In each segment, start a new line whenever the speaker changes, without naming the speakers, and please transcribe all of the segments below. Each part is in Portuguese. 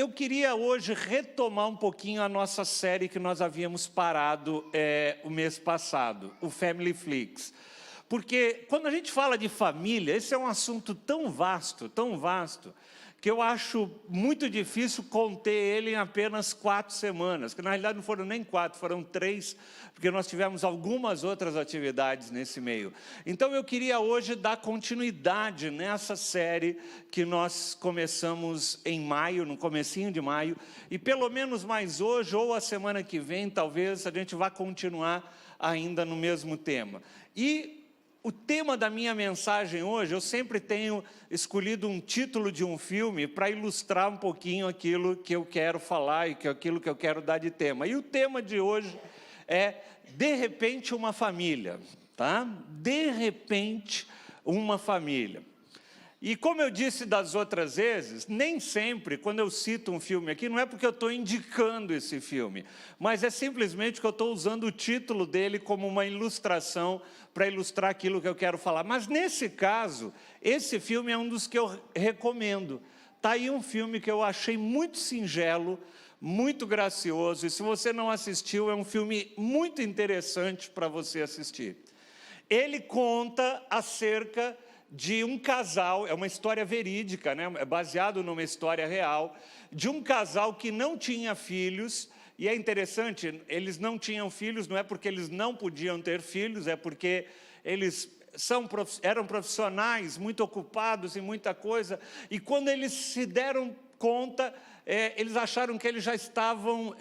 eu queria hoje retomar um pouquinho a nossa série que nós havíamos parado o mês passado, o Family Flix. Porque quando a gente fala de família, esse é um assunto tão vasto, que eu acho muito difícil conter ele em apenas 4 semanas, que na realidade não foram nem 4, foram 3, porque nós tivemos algumas outras atividades nesse meio. Então eu queria hoje dar continuidade nessa série que nós começamos em maio, no comecinho de maio, e pelo menos mais hoje ou a semana que vem, talvez a gente vá continuar ainda no mesmo tema. E o tema da minha mensagem hoje, eu sempre tenho escolhido um título de um filme para ilustrar um pouquinho aquilo que eu quero falar e aquilo que eu quero dar de tema. E o tema de hoje é, de repente, uma família, tá? De repente, uma família. E como eu disse das outras vezes, nem sempre, quando eu cito um filme aqui, não é porque eu estou indicando esse filme, mas é simplesmente que eu estou usando o título dele como uma ilustração para ilustrar aquilo que eu quero falar. Mas nesse caso, esse filme é um dos que eu recomendo. Está aí um filme que eu achei muito singelo, muito gracioso, e se você não assistiu, é um filme muito interessante para você assistir. Ele conta acerca de um casal, é uma história verídica, né? É baseado numa história real, de um casal que não tinha filhos, e é interessante, eles não tinham filhos, não é porque eles não podiam ter filhos, é porque eles eram profissionais muito ocupados em muita coisa, e quando eles se deram conta, eles acharam que eles já estavam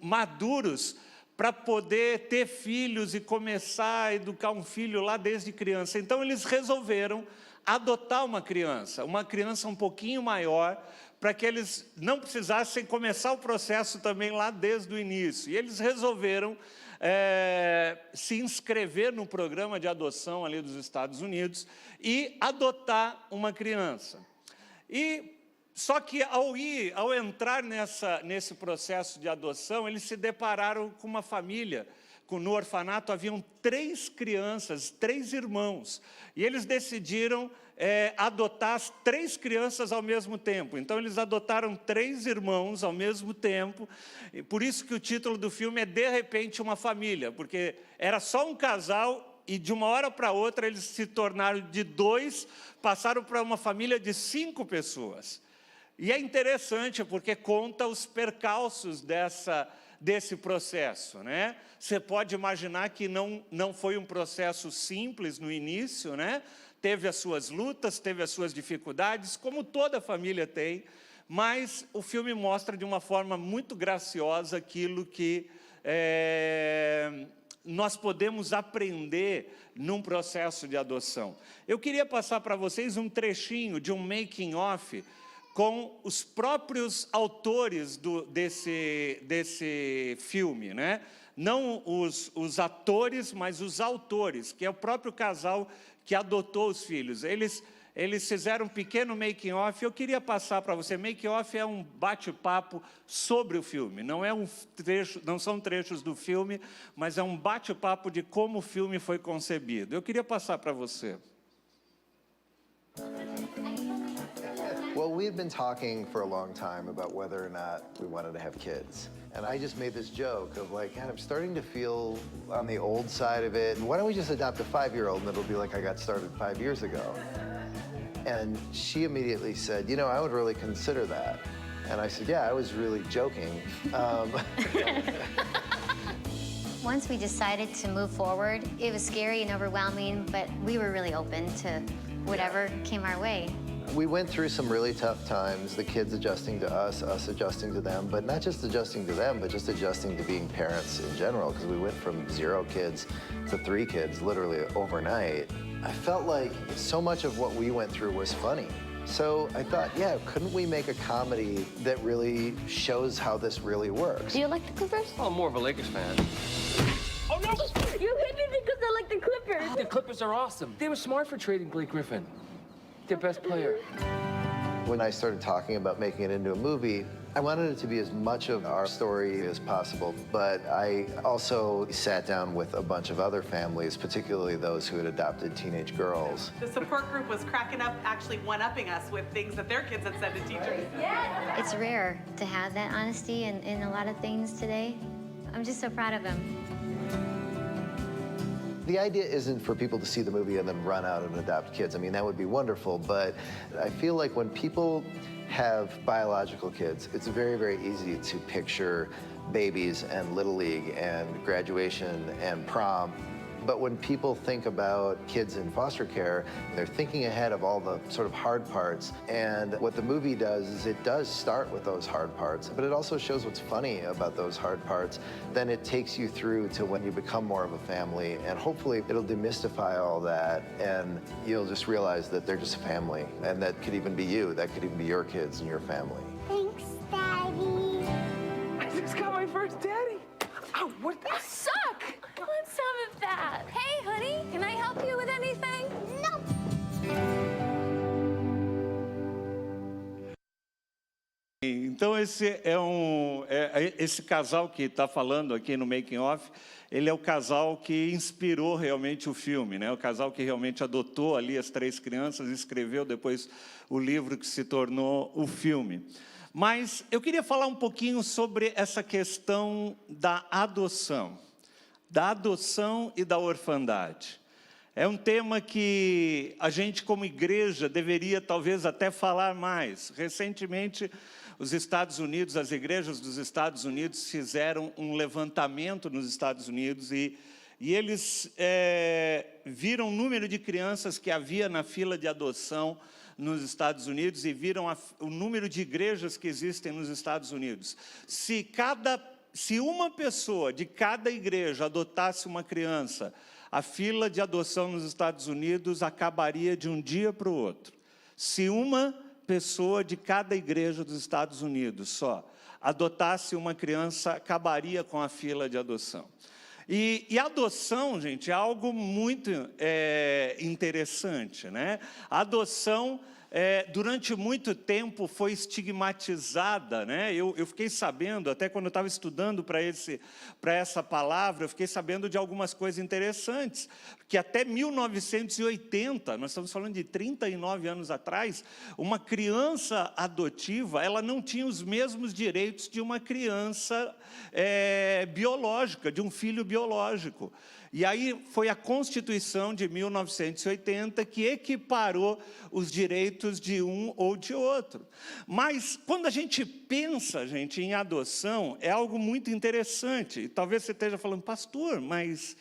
maduros para poder ter filhos e começar a educar um filho lá desde criança. Então eles resolveram adotar uma criança um pouquinho maior, para que eles não precisassem começar o processo também lá desde o início. E eles resolveram se inscrever no programa de adoção ali dos Estados Unidos e adotar uma criança. Só que ao entrar nesse processo de adoção, eles se depararam com uma família. No orfanato haviam 3 crianças, 3 irmãos, e eles decidiram adotar as 3 crianças ao mesmo tempo. Então eles adotaram 3 irmãos ao mesmo tempo, e por isso que o título do filme é De Repente Uma Família, porque era só um casal e de uma hora para outra eles se tornaram de 2, passaram para uma família de 5 pessoas. E é interessante porque conta os percalços desse processo, né? Você pode imaginar que não foi um processo simples no início, né? Teve as suas lutas, teve as suas dificuldades, como toda família tem, mas o filme mostra de uma forma muito graciosa aquilo que nós podemos aprender num processo de adoção. Eu queria passar para vocês um trechinho de um making of com os próprios autores desse filme, né? Não os atores, mas os autores, que é o próprio casal que adotou os filhos. Eles fizeram um pequeno making-off. Eu queria passar para você. Making-off é um bate-papo sobre o filme. Não são trechos do filme, mas é um bate-papo de como o filme foi concebido. Eu queria passar para você.
Well, we had been talking for a long time about whether or not we wanted to have kids. And I just made this joke of like, God, I'm starting to feel on the old side of it. Why don't we just adopt a 5-year-old and it'll be like I got started 5 years ago? And she immediately said, you know, I would really consider that. And I said, yeah, I was really joking.
Once we decided to move forward, it was scary and overwhelming, but we were really open to whatever came our way.
We went through some really tough times, the kids adjusting to us adjusting to them, but not just adjusting to them, but just adjusting to being parents in general, because we went from 0 kids to 3 kids literally overnight. I felt like so much of what we went through was funny. So I thought, yeah, couldn't we make a comedy that really shows how this really works?
Do you like the Clippers?
Oh, I'm more of a Lakers fan.
Oh, no! You hit me because I like the Clippers!
The Clippers are awesome. They were smart for trading Blake Griffin, their best player.
When I started talking about making it into a movie, I wanted it to be as much of our story as possible, but I also sat down with a bunch of other families, particularly those who had adopted teenage girls.
The support group was cracking up, actually one-upping us with things that their kids had said to teachers.
It's rare to have that honesty in a lot of things today. I'm just so proud of him.
The idea isn't for people to see the movie and then run out and adopt kids. I mean, that would be wonderful, but I feel like when people have biological kids, it's very, very easy to picture babies and Little League and graduation and prom. But when people think about kids in foster care, they're thinking ahead of all the sort of hard parts. And what the movie does is it does start with those hard parts, but it also shows what's funny about those hard parts. Then it takes you through to when you become more of a family, and hopefully it'll demystify all that, and you'll just realize that they're just a family, and that could even be you. That could even be your kids and your family.
Thanks, Daddy.
I just got my first daddy. Oh, what the?
You suck! Want some of that? Hey, honey, can I help you with anything? No.
Então esse esse casal que está falando aqui no making off, ele é o casal que inspirou realmente o filme, né? O casal que realmente adotou ali as 3 crianças e escreveu depois o livro que se tornou o filme. Mas eu queria falar um pouquinho sobre essa questão da adoção e da orfandade. É um tema que a gente, como igreja, deveria talvez até falar mais. Recentemente, os Estados Unidos, as igrejas dos Estados Unidos fizeram um levantamento nos Estados Unidos e eles viram o número de crianças que havia na fila de adoção nos Estados Unidos e viram o número de igrejas que existem nos Estados Unidos. Se uma pessoa de cada igreja adotasse uma criança, a fila de adoção nos Estados Unidos acabaria de um dia para o outro. Se uma pessoa de cada igreja dos Estados Unidos só adotasse uma criança, acabaria com a fila de adoção. E a adoção, gente, é algo muito interessante, né? A adoção, durante muito tempo, foi estigmatizada, né? Eu fiquei sabendo, até quando eu estava estudando para essa palavra, eu fiquei sabendo de algumas coisas interessantes, que até 1980, nós estamos falando de 39 anos atrás, uma criança adotiva, ela não tinha os mesmos direitos de uma criança biológica, de um filho biológico. E aí foi a Constituição de 1980 que equiparou os direitos de um ou de outro. Mas quando a gente pensa, gente, em adoção, é algo muito interessante. E talvez você esteja falando, pastor, mas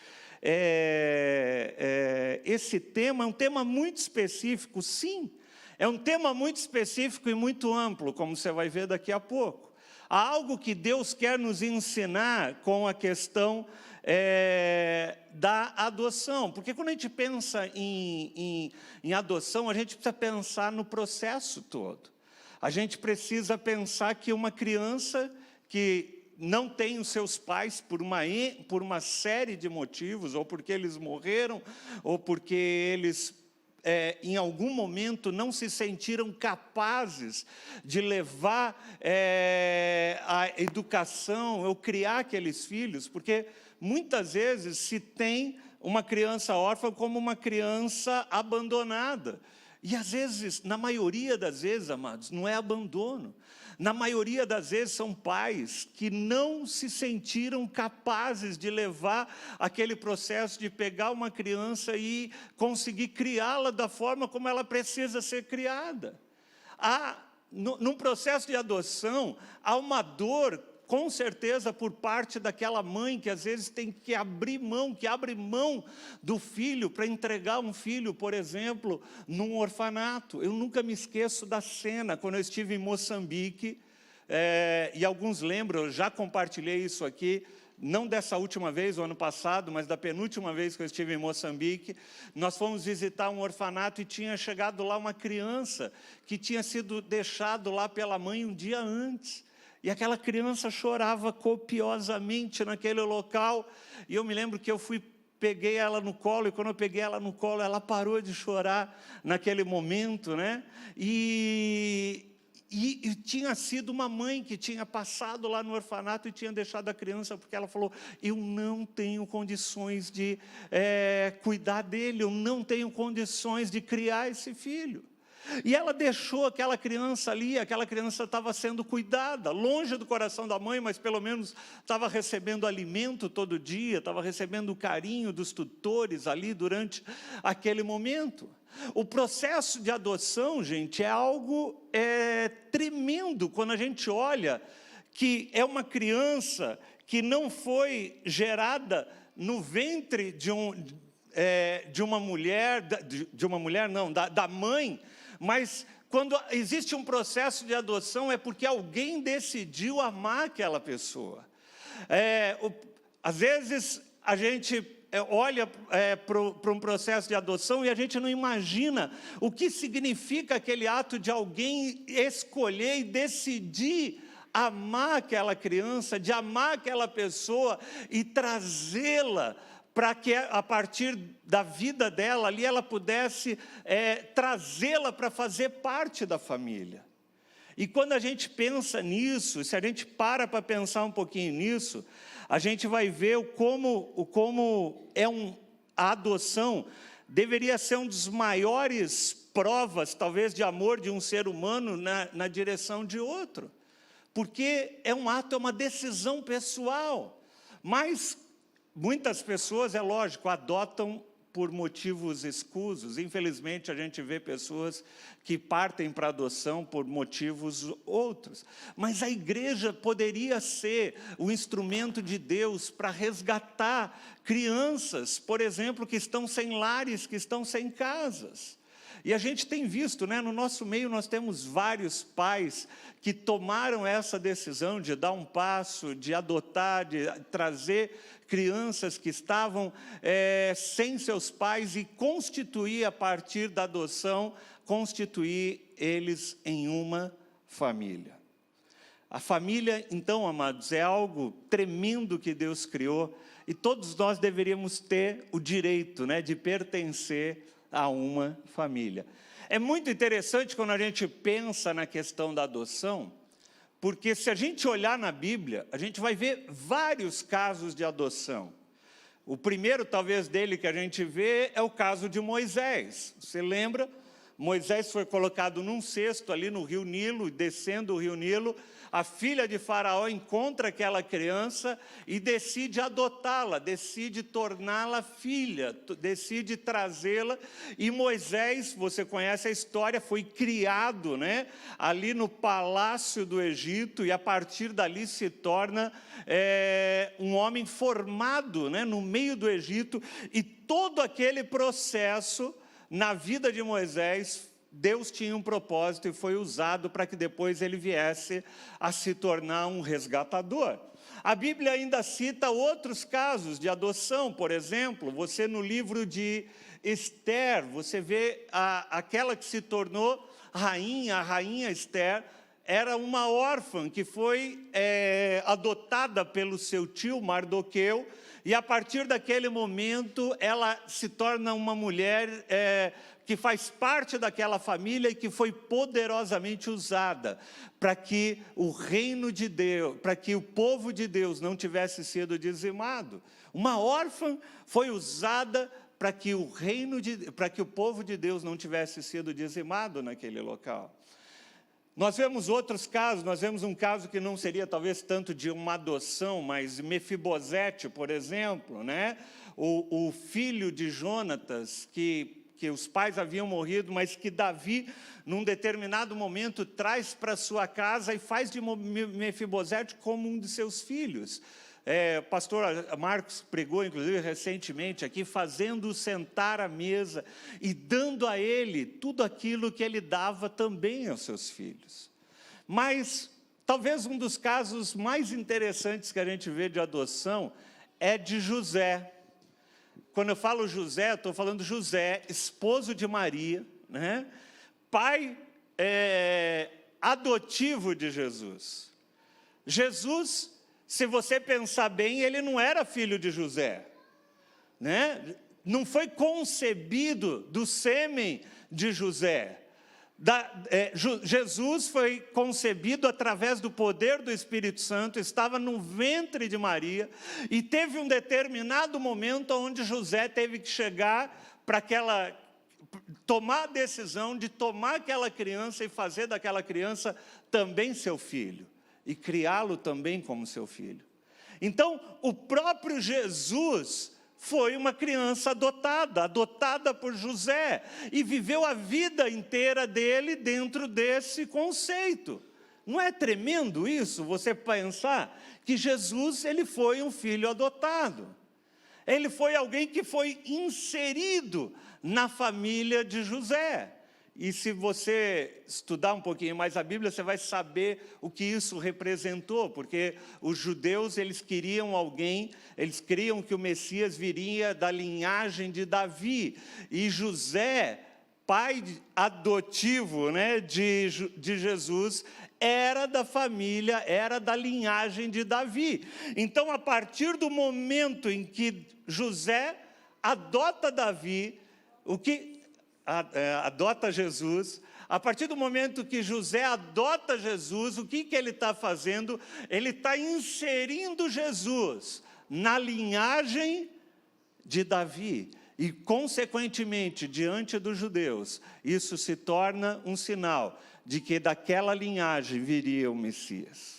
esse tema é um tema muito específico. Sim, é um tema muito específico e muito amplo, como você vai ver daqui a pouco. Há algo que Deus quer nos ensinar com a questão da adoção, porque quando a gente pensa em adoção, a gente precisa pensar no processo todo. A gente precisa pensar que uma criança que não tem os seus pais por uma série de motivos, ou porque eles morreram, ou porque eles em algum momento não se sentiram capazes de levar a educação, ou criar aqueles filhos, porque muitas vezes se tem uma criança órfã como uma criança abandonada. E às vezes, na maioria das vezes, amados, não é abandono. Na maioria das vezes são pais que não se sentiram capazes de levar aquele processo de pegar uma criança e conseguir criá-la da forma como ela precisa ser criada. Num processo de adoção, há uma dor, com certeza, por parte daquela mãe que às vezes tem que abrir mão, que abre mão do filho para entregar um filho, por exemplo, num orfanato. Eu nunca me esqueço da cena, quando eu estive em Moçambique, e alguns lembram, eu já compartilhei isso aqui, não dessa última vez, o ano passado, mas da penúltima vez que eu estive em Moçambique. Nós fomos visitar um orfanato e tinha chegado lá uma criança que tinha sido deixado lá pela mãe um dia antes. E aquela criança chorava copiosamente naquele local. E eu me lembro que eu fui peguei ela no colo, e quando eu peguei ela no colo, ela parou de chorar naquele momento, né? E tinha sido uma mãe que tinha passado lá no orfanato e tinha deixado a criança, porque ela falou, eu não tenho condições de cuidar dele, eu não tenho condições de criar esse filho. E ela deixou aquela criança ali, aquela criança estava sendo cuidada, longe do coração da mãe, mas pelo menos estava recebendo alimento todo dia, estava recebendo o carinho dos tutores ali durante aquele momento. O processo de adoção, gente, é algo tremendo quando a gente olha que é uma criança que não foi gerada no ventre de uma mulher, da mãe, mas quando existe um processo de adoção é porque alguém decidiu amar aquela pessoa. Às vezes a gente olha para um processo de adoção e a gente não imagina o que significa aquele ato de alguém escolher e decidir amar aquela criança, de amar aquela pessoa e trazê-la para que a partir da vida dela ali ela pudesse trazê-la para fazer parte da família. E quando a gente pensa nisso, se a gente para pensar um pouquinho nisso, a gente vai ver como a adoção deveria ser um dos maiores provas, talvez, de amor de um ser humano na direção de outro. Porque é um ato, é uma decisão pessoal. Mas muitas pessoas, é lógico, adotam por motivos escusos. Infelizmente, a gente vê pessoas que partem para a adoção por motivos outros. Mas a igreja poderia ser o instrumento de Deus para resgatar crianças, por exemplo, que estão sem lares, que estão sem casas. E a gente tem visto, né, no nosso meio nós temos vários pais que tomaram essa decisão de dar um passo, de adotar, de trazer crianças que estavam sem seus pais e constituir, a partir da adoção, constituir eles em uma família. A família, então, amados, é algo tremendo que Deus criou e todos nós deveríamos ter o direito, né, de pertencer a uma família. É muito interessante quando a gente pensa na questão da adoção, porque se a gente olhar na Bíblia, a gente vai ver vários casos de adoção. O primeiro, talvez, dele que a gente vê é o caso de Moisés. Você lembra? Moisés foi colocado num cesto ali no rio Nilo, descendo o rio Nilo. A filha de Faraó encontra aquela criança e decide adotá-la, decide torná-la filha, decide trazê-la. E Moisés, você conhece a história, foi criado, né, ali no palácio do Egito e a partir dali se torna um homem formado, né, no meio do Egito. E todo aquele processo na vida de Moisés, Deus tinha um propósito e foi usado para que depois ele viesse a se tornar um resgatador. A Bíblia ainda cita outros casos de adoção, por exemplo, você no livro de Esther, você vê aquela que se tornou rainha, a rainha Esther, era uma órfã que foi adotada pelo seu tio Mardoqueu, e a partir daquele momento ela se torna uma mulher que faz parte daquela família e que foi poderosamente usada para que o reino de Deus, para que o povo de Deus não tivesse sido dizimado. Uma órfã foi usada para que para que o povo de Deus não tivesse sido dizimado naquele local. Nós vemos outros casos, nós vemos um caso que não seria talvez tanto de uma adoção, mas Mefibosete, por exemplo, né? O filho de Jonatas, que os pais haviam morrido, mas que Davi, num determinado momento, traz para sua casa e faz de Mefibosete como um de seus filhos. O pastor Marcos pregou, inclusive, recentemente aqui, fazendo-o sentar à mesa e dando a ele tudo aquilo que ele dava também aos seus filhos. Mas, talvez um dos casos mais interessantes que a gente vê de adoção é de José. Quando eu falo José, estou falando José, esposo de Maria, né? Pai adotivo de Jesus. Jesus, se você pensar bem, ele não era filho de José. né? Não foi concebido do sêmen de José. Jesus foi concebido através do poder do Espírito Santo, estava no ventre de Maria, e teve um determinado momento onde José teve que chegar para tomar a decisão de tomar aquela criança e fazer daquela criança também seu filho, e criá-lo também como seu filho. Então, o próprio Jesus foi uma criança adotada por José, e viveu a vida inteira dele dentro desse conceito. Não é tremendo isso, você pensar que Jesus, ele foi um filho adotado. Ele foi alguém que foi inserido na família de José. E se você estudar um pouquinho mais a Bíblia, você vai saber o que isso representou, porque os judeus, eles criam que o Messias viria da linhagem de Davi, e José, pai adotivo, né, de Jesus, era da família, era da linhagem de Davi. Então, a partir do momento em que José adota Davi, adota Jesus, a partir do momento que José adota Jesus, o que ele está fazendo? Ele está inserindo Jesus na linhagem de Davi. E, consequentemente, diante dos judeus, isso se torna um sinal de que daquela linhagem viria o Messias.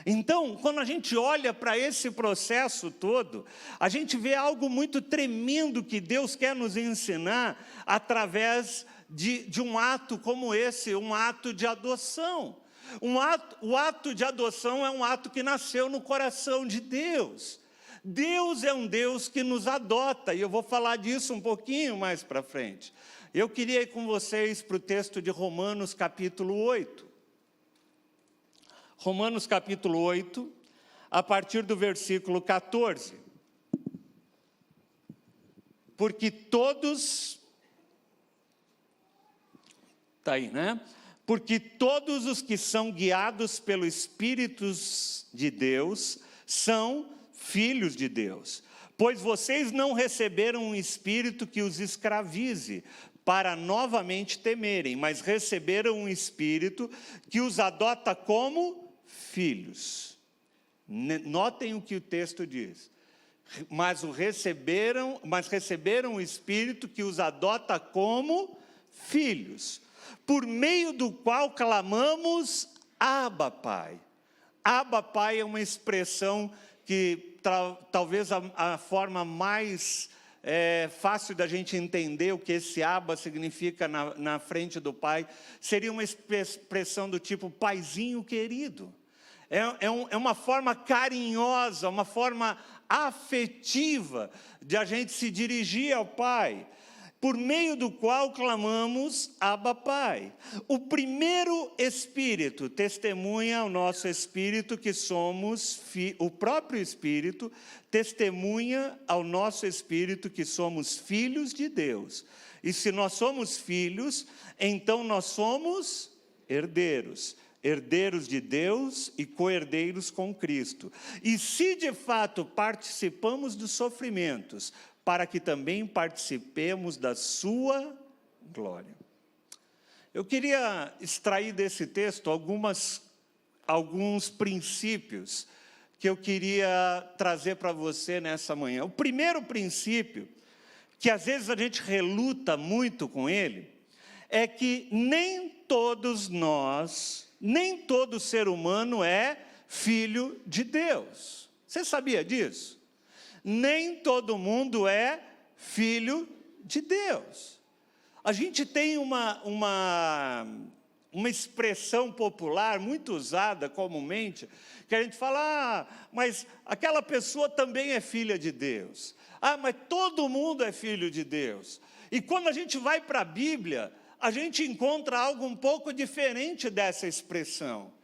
Então, quando a gente olha para esse processo todo, a gente vê algo muito tremendo que Deus quer nos ensinar através de um ato como esse, um ato de adoção. O ato de adoção é um ato que nasceu no coração de Deus. Deus é um Deus que nos adota, e eu vou falar disso um pouquinho mais para frente. Eu queria ir com vocês para o texto de Romanos capítulo 8. Romanos capítulo 8, a partir do versículo 14. Porque todos... Está aí, né? Porque todos os que são guiados pelo Espírito de Deus são filhos de Deus. Pois vocês não receberam um espírito que os escravize, para novamente temerem, mas receberam um espírito que os adota como filhos. Notem o que o texto diz. Mas receberam um espírito que os adota como filhos, por meio do qual clamamos, Abba, Pai. Abba, Pai é uma expressão que talvez a forma mais fácil da gente entender o que esse Abba significa na frente do Pai, seria uma expressão do tipo paizinho querido. É uma forma carinhosa, uma forma afetiva de a gente se dirigir ao Pai, por meio do qual clamamos Abba, Pai. O primeiro Espírito testemunha ao nosso Espírito que somos, o próprio Espírito testemunha ao nosso Espírito que somos filhos de Deus. E se nós somos filhos, então nós somos herdeiros. Herdeiros de Deus e co-herdeiros com Cristo. E se de fato participamos dos sofrimentos, para que também participemos da sua glória. Eu queria extrair desse texto alguns princípios que eu queria trazer para você nessa manhã. O primeiro princípio, que às vezes a gente reluta muito com ele, é que nem todos nós, nem todo ser humano é filho de Deus. Você sabia disso? Nem todo mundo é filho de Deus. A gente tem uma expressão popular muito usada comumente, que a gente fala, mas aquela pessoa também é filha de Deus. Mas todo mundo é filho de Deus. E quando a gente vai para a Bíblia, a gente encontra algo um pouco diferente dessa expressão.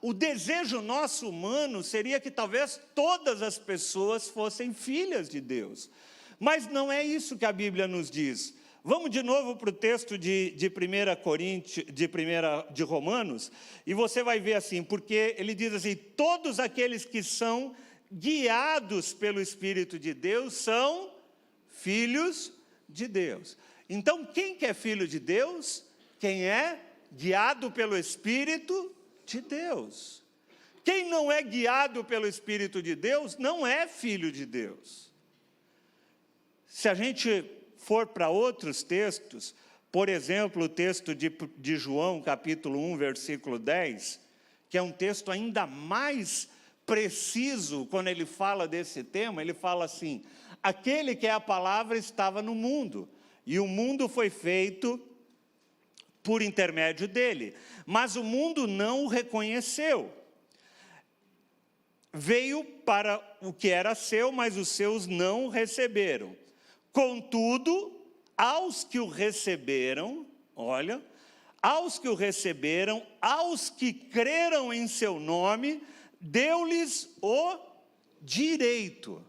O desejo nosso humano seria que talvez todas as pessoas fossem filhas de Deus. Mas não é isso que a Bíblia nos diz. Vamos de novo para o texto de Romanos, e você vai ver assim, porque ele diz assim, todos aqueles que são guiados pelo Espírito de Deus são filhos de Deus. Então, quem que é filho de Deus? Quem é guiado pelo Espírito de Deus. Quem não é guiado pelo Espírito de Deus, não é filho de Deus. Se a gente for para outros textos, por exemplo, o texto de João, capítulo 1, versículo 10, que é um texto ainda mais preciso quando ele fala desse tema, ele fala assim: aquele que é a palavra estava no mundo, e o mundo foi feito por intermédio dele, mas o mundo não o reconheceu. Veio para o que era seu, mas os seus não o receberam. Contudo, aos que o receberam, olha, aos que o receberam, aos que creram em seu nome, deu-lhes o direito.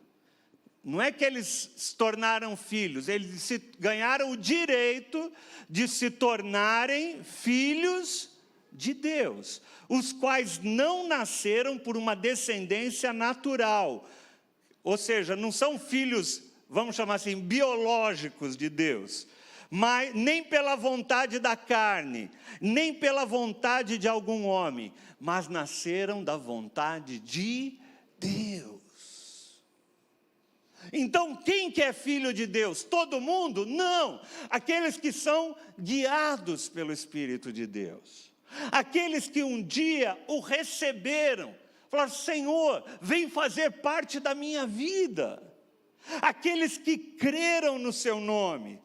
Não é que eles se tornaram filhos, eles ganharam o direito de se tornarem filhos de Deus, os quais não nasceram por uma descendência natural, ou seja, não são filhos, vamos chamar assim, biológicos de Deus, mas nem pela vontade da carne, nem pela vontade de algum homem, mas nasceram da vontade de Deus. Então, quem que é filho de Deus? Todo mundo? Não. Aqueles que são guiados pelo Espírito de Deus. Aqueles que um dia o receberam. Falaram: Senhor, vem fazer parte da minha vida. Aqueles que creram no seu nome.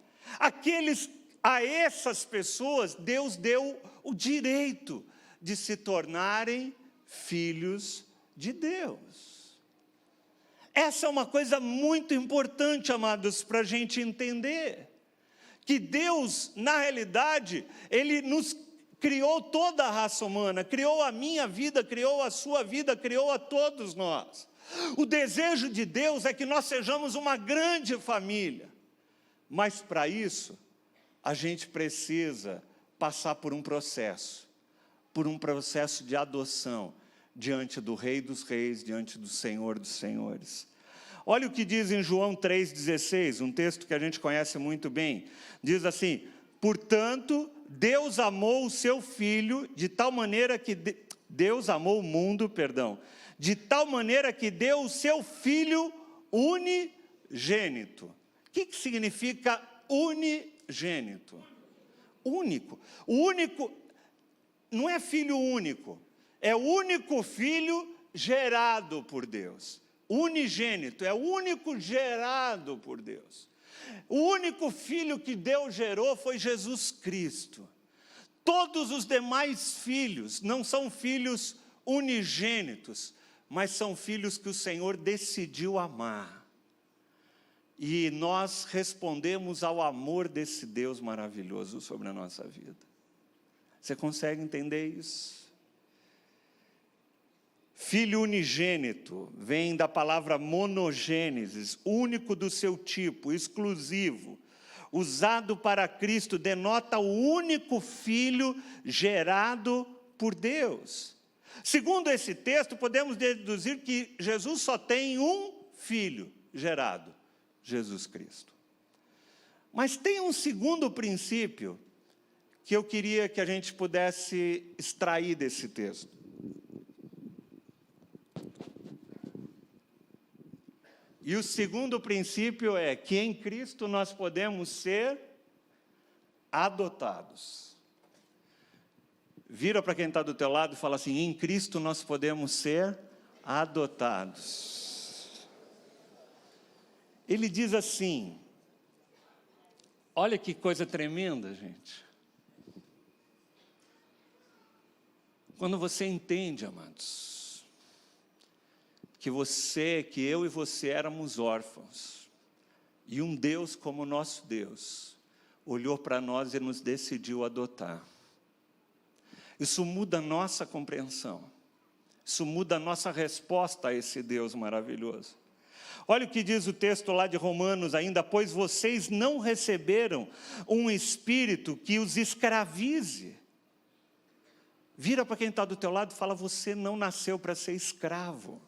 A essas pessoas, Deus deu o direito de se tornarem filhos de Deus. Essa é uma coisa muito importante, amados, para a gente entender. Que Deus, na realidade, Ele nos criou toda a raça humana, criou a minha vida, criou a sua vida, criou a todos nós. O desejo de Deus é que nós sejamos uma grande família. Mas para isso, a gente precisa passar por um processo de adoção, diante do Rei dos Reis, diante do Senhor dos Senhores. Olha o que diz em João 3,16, um texto que a gente conhece muito bem. Diz assim: portanto, Deus amou o seu Filho de tal maneira que... Deus amou o mundo, de tal maneira que deu o seu Filho unigênito. O que significa unigênito? Único. O único não é filho único, é o único filho gerado por Deus. Unigênito, é o único gerado por Deus. O único filho que Deus gerou foi Jesus Cristo. Todos os demais filhos não são filhos unigênitos, mas são filhos que o Senhor decidiu amar. E nós respondemos ao amor desse Deus maravilhoso sobre a nossa vida. Você consegue entender isso? Filho unigênito vem da palavra monogênesis, único do seu tipo, exclusivo. Usado para Cristo, denota o único filho gerado por Deus. Segundo esse texto, podemos deduzir que Jesus só tem um filho gerado, Jesus Cristo. Mas tem um segundo princípio que eu queria que a gente pudesse extrair desse texto. E o segundo princípio é que em Cristo nós podemos ser adotados. Vira para quem está do teu lado e fala assim: em Cristo nós podemos ser adotados. Ele diz assim, olha que coisa tremenda, gente. Quando você entende, amados, que eu e você éramos órfãos, e um Deus como o nosso Deus, olhou para nós e nos decidiu adotar. Isso muda a nossa compreensão, isso muda a nossa resposta a esse Deus maravilhoso. Olha o que diz o texto lá de Romanos ainda: pois vocês não receberam um espírito que os escravize. Vira para quem está do teu lado e fala: você não nasceu para ser escravo.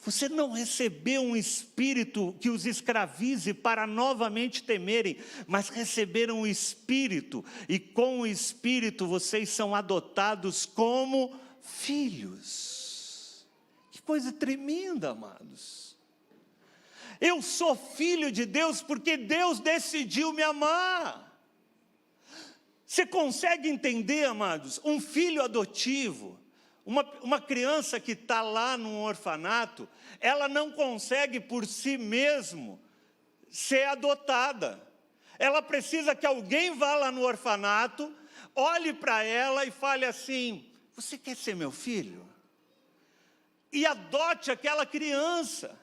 Você não recebeu um espírito que os escravize para novamente temerem, mas receberam o espírito, e com o espírito vocês são adotados como filhos. Que coisa tremenda, amados. Eu sou filho de Deus porque Deus decidiu me amar. Você consegue entender, amados, um filho adotivo, uma criança que está lá num orfanato, ela não consegue por si mesmo ser adotada. Ela precisa que alguém vá lá no orfanato, olhe para ela e fale assim: você quer ser meu filho? E adote aquela criança.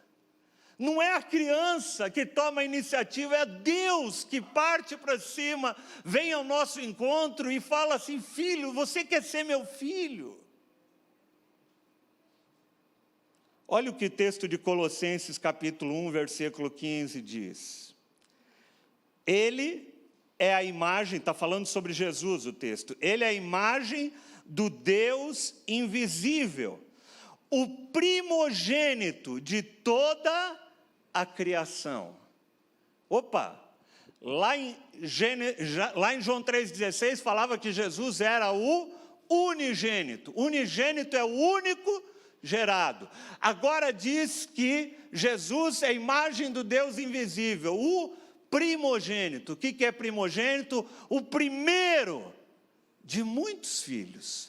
Não é a criança que toma a iniciativa, é Deus que parte para cima, vem ao nosso encontro e fala assim: filho, você quer ser meu filho? Olha o que o texto de Colossenses capítulo 1, versículo 15 diz. Ele é a imagem, está falando sobre Jesus o texto, ele é a imagem do Deus invisível, o primogênito de toda a criação. Opa, lá em João 3,16 falava que Jesus era o unigênito. Unigênito é o único gerado. Agora diz que Jesus é a imagem do Deus invisível, o primogênito. O que é primogênito? O primeiro de muitos filhos.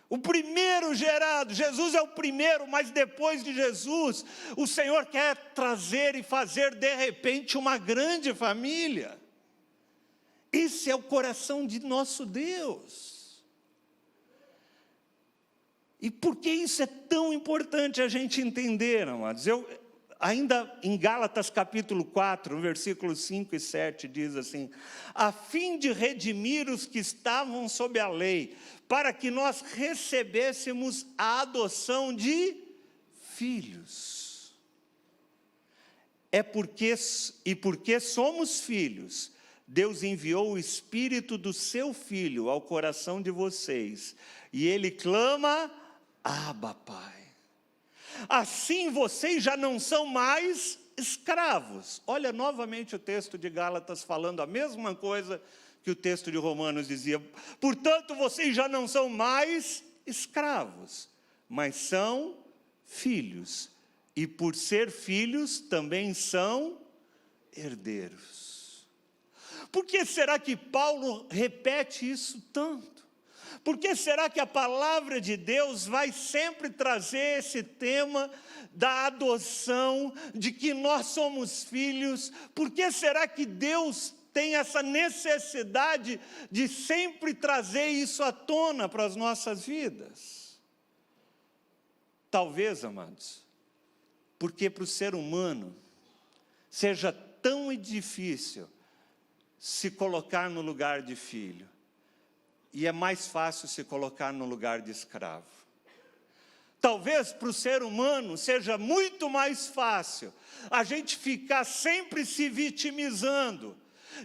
O primeiro gerado. Jesus é o primeiro, mas depois de Jesus, o Senhor quer trazer e fazer de repente uma grande família. Esse é o coração de nosso Deus. E por que isso é tão importante a gente entender, amados? Ainda em Gálatas capítulo 4, versículos 5 e 7, diz assim: a fim de redimir os que estavam sob a lei, para que nós recebêssemos a adoção de filhos. Porque somos filhos, Deus enviou o Espírito do seu Filho ao coração de vocês, e Ele clama: Abba, Pai. Assim vocês já não são mais escravos. Olha novamente o texto de Gálatas falando a mesma coisa que o texto de Romanos dizia. Portanto, vocês já não são mais escravos, mas são filhos. E por ser filhos, também são herdeiros. Por que será que Paulo repete isso tanto? Por que será que a palavra de Deus vai sempre trazer esse tema da adoção, de que nós somos filhos? Por que será que Deus tem essa necessidade de sempre trazer isso à tona para as nossas vidas? Talvez, amados, porque para o ser humano seja tão difícil se colocar no lugar de filho. E é mais fácil se colocar no lugar de escravo. Talvez para o ser humano seja muito mais fácil a gente ficar sempre se vitimizando,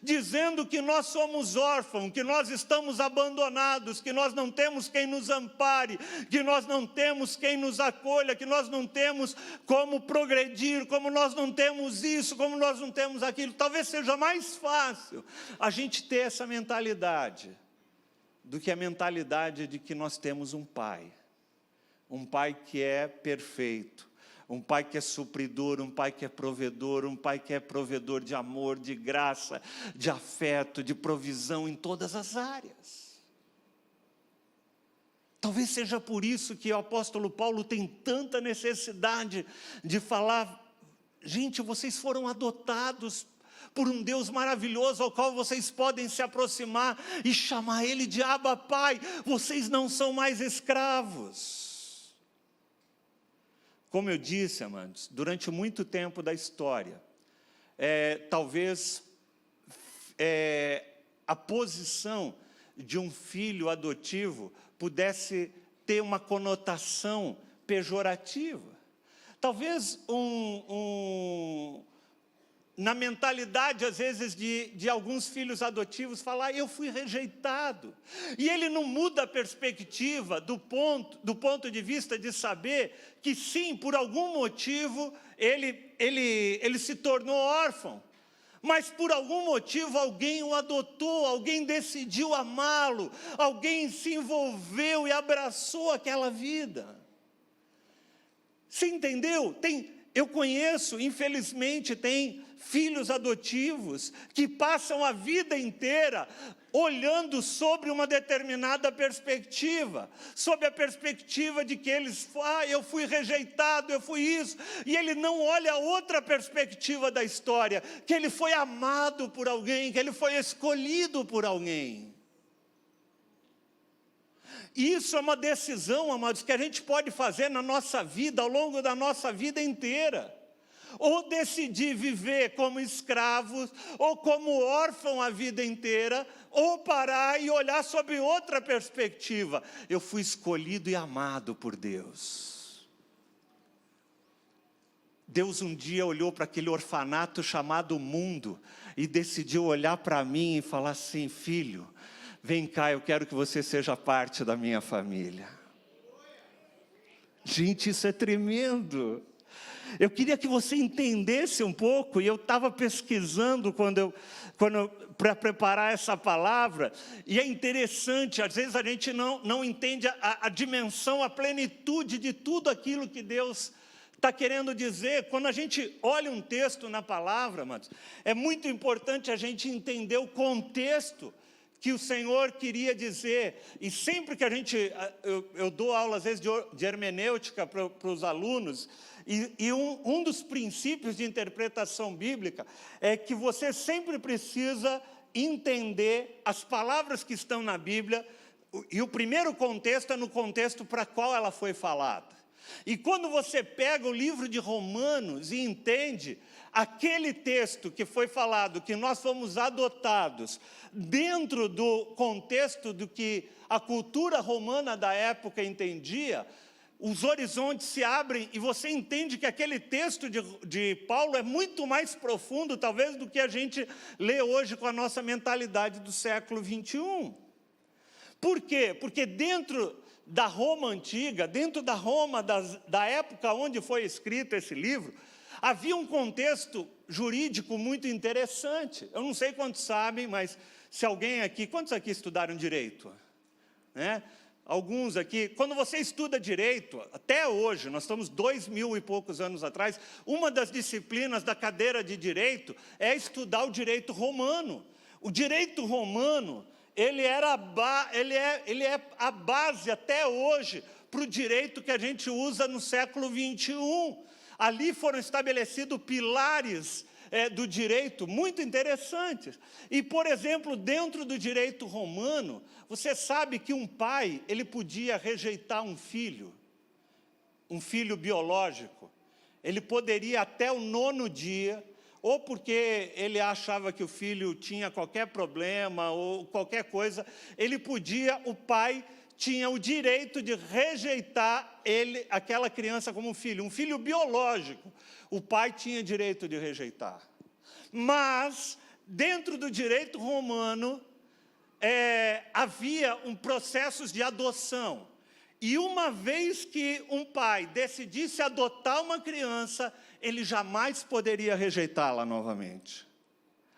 dizendo que nós somos órfãos, que nós estamos abandonados, que nós não temos quem nos ampare, que nós não temos quem nos acolha, que nós não temos como progredir, como nós não temos isso, como nós não temos aquilo. Talvez seja mais fácil a gente ter essa mentalidade do que a mentalidade de que nós temos um pai que é perfeito, um pai que é supridor, um pai que é provedor, um pai que é provedor de amor, de graça, de afeto, de provisão em todas as áreas. Talvez seja por isso que o apóstolo Paulo tem tanta necessidade de falar: gente, vocês foram adotados por um Deus maravilhoso ao qual vocês podem se aproximar e chamar Ele de Abba, Pai. Vocês não são mais escravos. Como eu disse, amados, durante muito tempo da história, talvez a posição de um filho adotivo pudesse ter uma conotação pejorativa. Talvez na mentalidade, às vezes, de alguns filhos adotivos, falar, eu fui rejeitado. E ele não muda a perspectiva do ponto de vista de saber que, sim, por algum motivo, ele se tornou órfão. Mas, por algum motivo, alguém o adotou, alguém decidiu amá-lo, alguém se envolveu e abraçou aquela vida. Você entendeu? Eu conheço, infelizmente, tem filhos adotivos que passam a vida inteira olhando sobre uma determinada perspectiva, sob a perspectiva de que eu fui rejeitado, eu fui isso, e ele não olha outra perspectiva da história, que ele foi amado por alguém, que ele foi escolhido por alguém. Isso é uma decisão, amados, que a gente pode fazer na nossa vida, ao longo da nossa vida inteira. Ou decidir viver como escravos, ou como órfão a vida inteira, ou parar e olhar sob outra perspectiva. Eu fui escolhido e amado por Deus. Deus um dia olhou para aquele orfanato chamado mundo e decidiu olhar para mim e falar assim, filho, vem cá, eu quero que você seja parte da minha família. Gente, isso é tremendo. Eu queria que você entendesse um pouco, e eu estava pesquisando para preparar essa palavra, e é interessante, às vezes a gente não entende a dimensão, a plenitude de tudo aquilo que Deus está querendo dizer. Quando a gente olha um texto na palavra, amados, é muito importante a gente entender o contexto que o Senhor queria dizer. E sempre que eu dou aula, às vezes, de hermenêutica para os alunos, e um dos princípios de interpretação bíblica é que você sempre precisa entender as palavras que estão na Bíblia, e o primeiro contexto é no contexto para qual ela foi falada. E quando você pega o livro de Romanos e entende aquele texto que foi falado, que nós fomos adotados dentro do contexto do que a cultura romana da época entendia, os horizontes se abrem e você entende que aquele texto de Paulo é muito mais profundo, talvez, do que a gente lê hoje com a nossa mentalidade do século 21. Por quê? Porque dentro da Roma antiga, dentro da Roma da época onde foi escrito esse livro, havia um contexto jurídico muito interessante. Eu não sei quantos sabem, mas se alguém aqui... Quantos aqui estudaram direito? Né? Alguns aqui. Quando você estuda direito, até hoje, nós estamos 2000 e poucos anos atrás, uma das disciplinas da cadeira de direito é estudar o direito romano. O direito romano, ele é a base até hoje para o direito que a gente usa no século 21. Ali foram estabelecidos pilares do direito muito interessantes. E, por exemplo, dentro do direito romano, você sabe que um pai, ele podia rejeitar um filho biológico. Ele poderia até o 9º dia, ou porque ele achava que o filho tinha qualquer problema ou qualquer coisa, o pai tinha o direito de rejeitar aquela criança como um filho biológico. O pai tinha direito de rejeitar. Mas, dentro do direito romano, havia processos de adoção. E uma vez que um pai decidisse adotar uma criança, ele jamais poderia rejeitá-la novamente.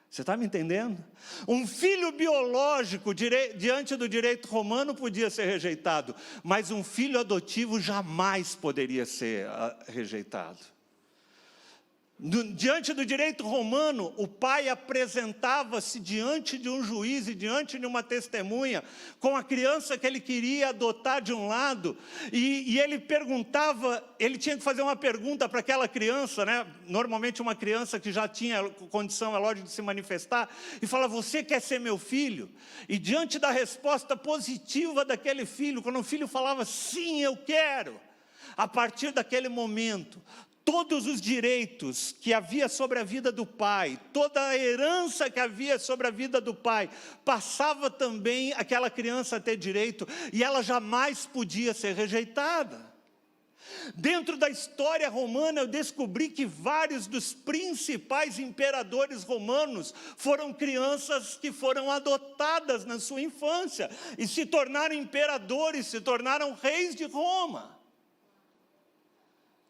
Você está me entendendo? Um filho biológico, diante do direito romano, podia ser rejeitado, mas um filho adotivo jamais poderia ser rejeitado. Diante do direito romano, o pai apresentava-se diante de um juiz e diante de uma testemunha com a criança que ele queria adotar de um lado, e ele tinha que fazer uma pergunta para aquela criança, né? Normalmente uma criança que já tinha condição, é lógico, de se manifestar, e fala, você quer ser meu filho? E diante da resposta positiva daquele filho, quando o filho falava, sim, eu quero, a partir daquele momento, todos os direitos que havia sobre a vida do pai, toda a herança que havia sobre a vida do pai, passava também aquela criança a ter direito, e ela jamais podia ser rejeitada. Dentro da história romana, eu descobri que vários dos principais imperadores romanos foram crianças que foram adotadas na sua infância e se tornaram imperadores, se tornaram reis de Roma.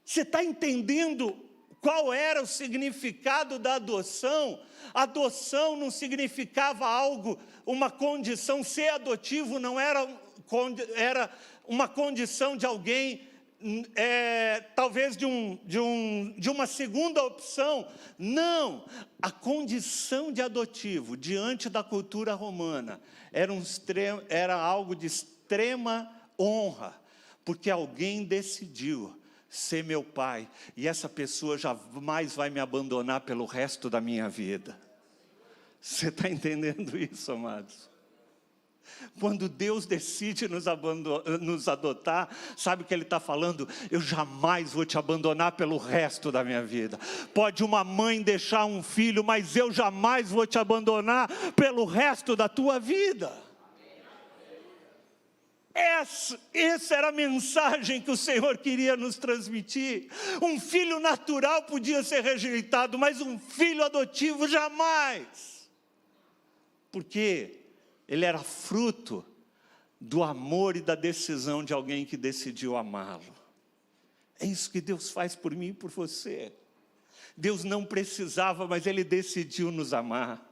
Você está entendendo qual era o significado da adoção? Adoção não significava algo, uma condição, ser adotivo não era uma condição de alguém, talvez de uma segunda opção. Não, a condição de adotivo diante da cultura romana era algo de extrema honra, porque alguém decidiu ser meu pai, e essa pessoa jamais vai me abandonar pelo resto da minha vida. Você está entendendo isso, amados? Quando Deus decide nos adotar, sabe o que Ele está falando? Eu jamais vou te abandonar pelo resto da minha vida. Pode uma mãe deixar um filho, mas eu jamais vou te abandonar pelo resto da tua vida. Essa era a mensagem que o Senhor queria nos transmitir. Um filho natural podia ser rejeitado, mas um filho adotivo jamais. Porque ele era fruto do amor e da decisão de alguém que decidiu amá-lo. É isso que Deus faz por mim e por você. Deus não precisava, mas Ele decidiu nos amar.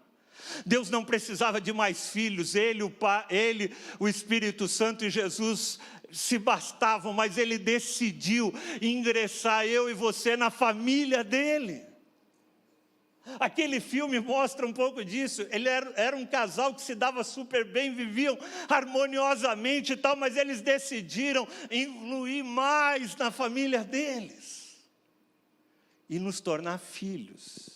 Deus não precisava de mais filhos, Ele, o Pai, Ele, o Espírito Santo e Jesus se bastavam, mas Ele decidiu ingressar eu e você na família dEle. Aquele filme mostra um pouco disso. Ele era um casal que se dava super bem, viviam harmoniosamente e tal, mas eles decidiram influir mais na família deles e nos tornar filhos.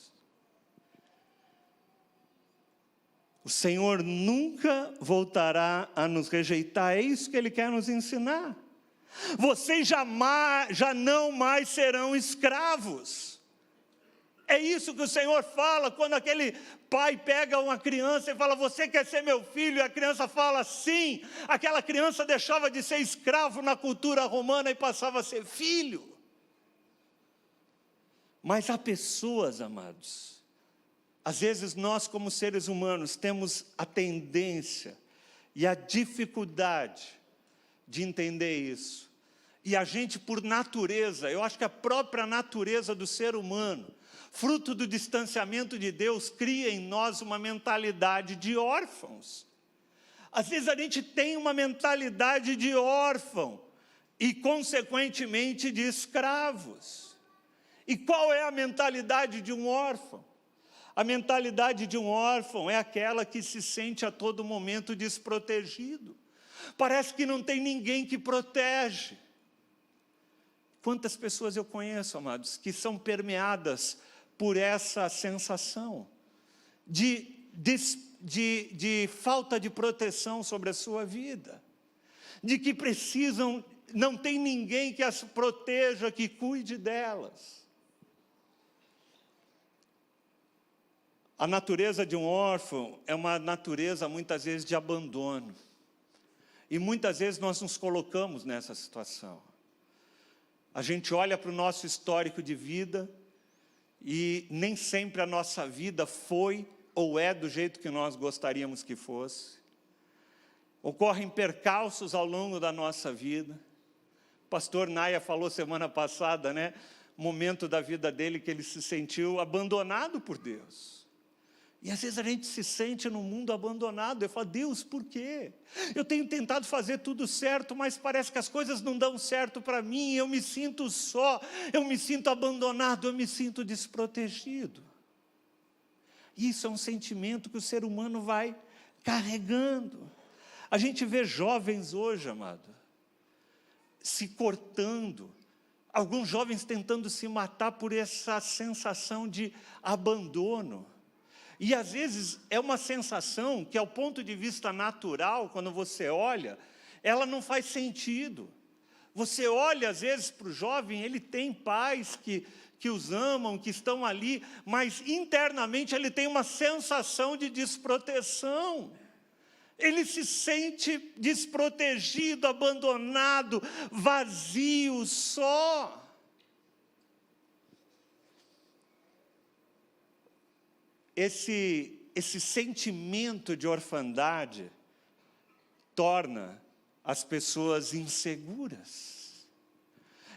O Senhor nunca voltará a nos rejeitar, é isso que Ele quer nos ensinar. Vocês já não mais serão escravos. É isso que o Senhor fala quando aquele pai pega uma criança e fala: você quer ser meu filho? E a criança fala sim. Aquela criança deixava de ser escravo na cultura romana e passava a ser filho. Mas há pessoas, amados, às vezes nós como seres humanos temos a tendência e a dificuldade de entender isso. E a gente, por natureza, eu acho que a própria natureza do ser humano, fruto do distanciamento de Deus, cria em nós uma mentalidade de órfãos. Às vezes a gente tem uma mentalidade de órfão e, consequentemente, de escravos. E qual é a mentalidade de um órfão? A mentalidade de um órfão é aquela que se sente a todo momento desprotegido. Parece que não tem ninguém que protege. Quantas pessoas eu conheço, amados, que são permeadas por essa sensação de falta de proteção sobre a sua vida, de que precisam, não tem ninguém que as proteja, que cuide delas. A natureza de um órfão é uma natureza, muitas vezes, de abandono. E muitas vezes nós nos colocamos nessa situação. A gente olha para o nosso histórico de vida e nem sempre a nossa vida foi ou é do jeito que nós gostaríamos que fosse. Ocorrem percalços ao longo da nossa vida. O pastor Naya falou semana passada, né? Momento da vida dele que ele se sentiu abandonado por Deus. E às vezes a gente se sente num mundo abandonado. Eu falo: Deus, por quê? Eu tenho tentado fazer tudo certo, mas parece que as coisas não dão certo para mim. Eu me sinto só, eu me sinto abandonado, eu me sinto desprotegido. Isso é um sentimento que o ser humano vai carregando. A gente vê jovens hoje, amado, se cortando. Alguns jovens tentando se matar por essa sensação de abandono. E às vezes é uma sensação que, ao ponto de vista natural, quando você olha, ela não faz sentido. Você olha às vezes para o jovem, ele tem pais que os amam, que estão ali, mas internamente ele tem uma sensação de desproteção. Ele se sente desprotegido, abandonado, vazio, só. Esse sentimento de orfandade torna as pessoas inseguras.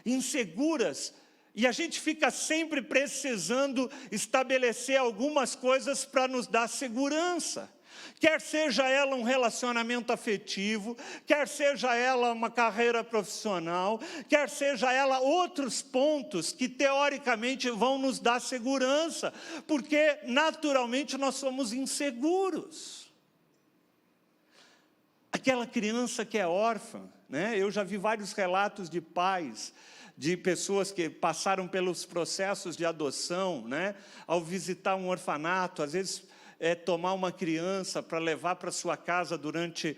Inseguras, e a gente fica sempre precisando estabelecer algumas coisas para nos dar segurança. Quer seja ela um relacionamento afetivo, quer seja ela uma carreira profissional, quer seja ela outros pontos que teoricamente vão nos dar segurança, porque naturalmente nós somos inseguros. Aquela criança que é órfã, né? Eu já vi vários relatos de pais, de pessoas que passaram pelos processos de adoção, né? Ao visitar um orfanato, às vezes tomar uma criança para levar para sua casa durante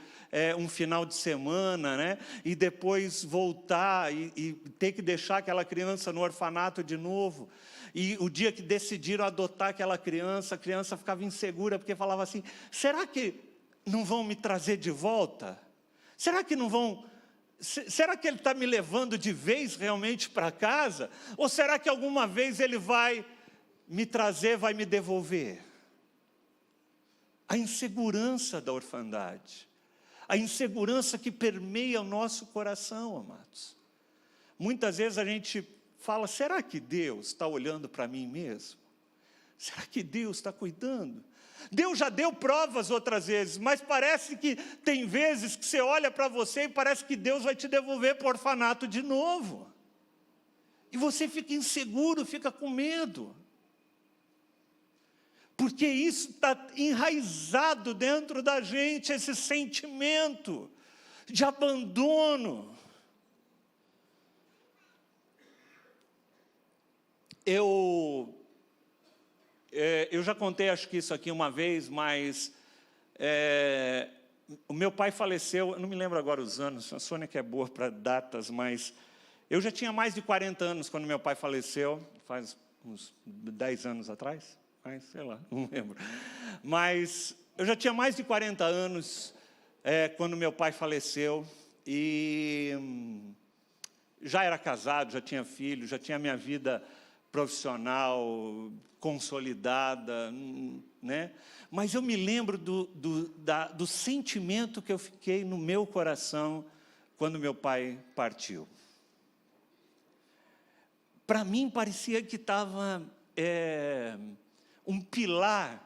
um final de semana, né? E depois voltar e ter que deixar aquela criança no orfanato de novo. E o dia que decidiram adotar aquela criança, a criança ficava insegura, porque falava assim, será que não vão me trazer de volta? Será que não vão... Será que ele está me levando de vez realmente para casa? Ou será que alguma vez ele vai me trazer, vai me devolver? A insegurança da orfandade, a insegurança que permeia o nosso coração, amados. Muitas vezes a gente fala, será que Deus está olhando para mim mesmo? Será que Deus está cuidando? Deus já deu provas outras vezes, mas parece que tem vezes que você olha para você e parece que Deus vai te devolver para o orfanato de novo. E você fica inseguro, fica com medo. Porque isso está enraizado dentro da gente, esse sentimento de abandono. Eu já contei, acho que isso aqui uma vez, mas o meu pai faleceu, eu não me lembro agora os anos, a Sônia que é boa para datas, mas eu já tinha mais de 40 anos quando meu pai faleceu, faz uns 10 anos atrás. Mas, sei lá, não lembro. Mas eu já tinha mais de 40 anos quando meu pai faleceu. E já era casado, já tinha filho, já tinha minha vida profissional consolidada, né? Mas eu me lembro do sentimento que eu fiquei no meu coração quando meu pai partiu. Para mim parecia que estava... um pilar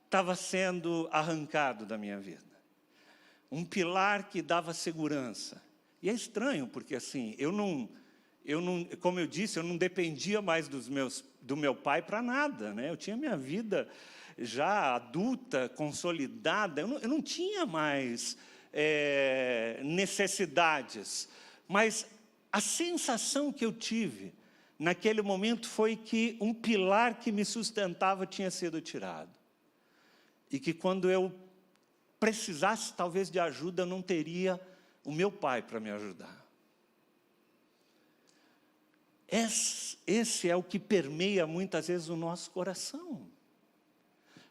estava sendo arrancado da minha vida. Um pilar que dava segurança. E é estranho, porque assim, eu não, como eu disse, eu não dependia mais do meu pai para nada, né? Eu tinha minha vida já adulta, consolidada, eu não tinha mais necessidades. Mas a sensação que eu tive naquele momento foi que um pilar que me sustentava tinha sido tirado. E que quando eu precisasse talvez de ajuda, eu não teria o meu pai para me ajudar. Esse é o que permeia muitas vezes o nosso coração.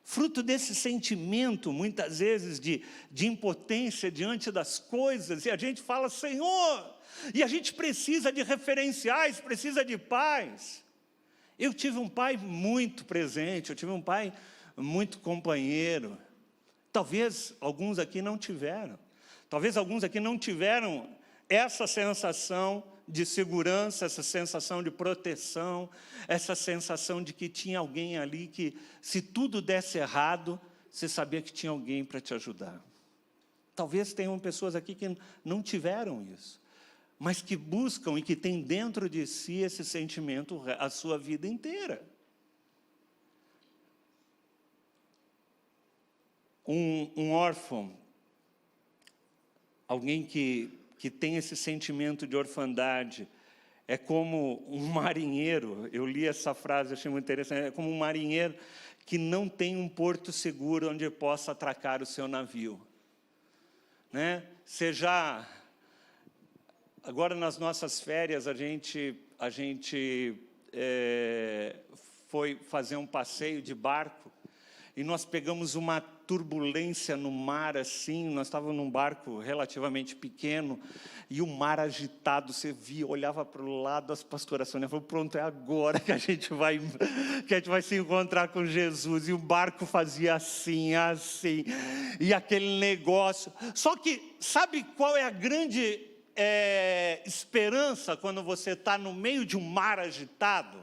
Fruto desse sentimento, muitas vezes, de impotência diante das coisas, e a gente fala, Senhor... E a gente precisa de referenciais, precisa de pais. Eu tive um pai muito presente, eu tive um pai muito companheiro. Talvez alguns aqui não tiveram. Talvez alguns aqui não tiveram essa sensação de segurança, essa sensação de proteção, essa sensação de que tinha alguém ali que, se tudo desse errado, você sabia que tinha alguém para te ajudar. Talvez tenham pessoas aqui que não tiveram isso, mas que buscam e que têm dentro de si esse sentimento a sua vida inteira. Um órfão, alguém que tem esse sentimento de orfandade, é como um marinheiro, eu li essa frase, achei muito interessante, é como um marinheiro que não tem um porto seguro onde possa atracar o seu navio. Né? Agora, nas nossas férias, a gente foi fazer um passeio de barco e nós pegamos uma turbulência no mar, assim, nós estávamos num barco relativamente pequeno, e o mar agitado, você via, olhava para o lado, as pastoras Sônia falou, pronto, é agora que a gente vai se encontrar com Jesus, e o barco fazia assim, assim, e aquele negócio. Só que, sabe qual é a grande esperança quando você está no meio de um mar agitado?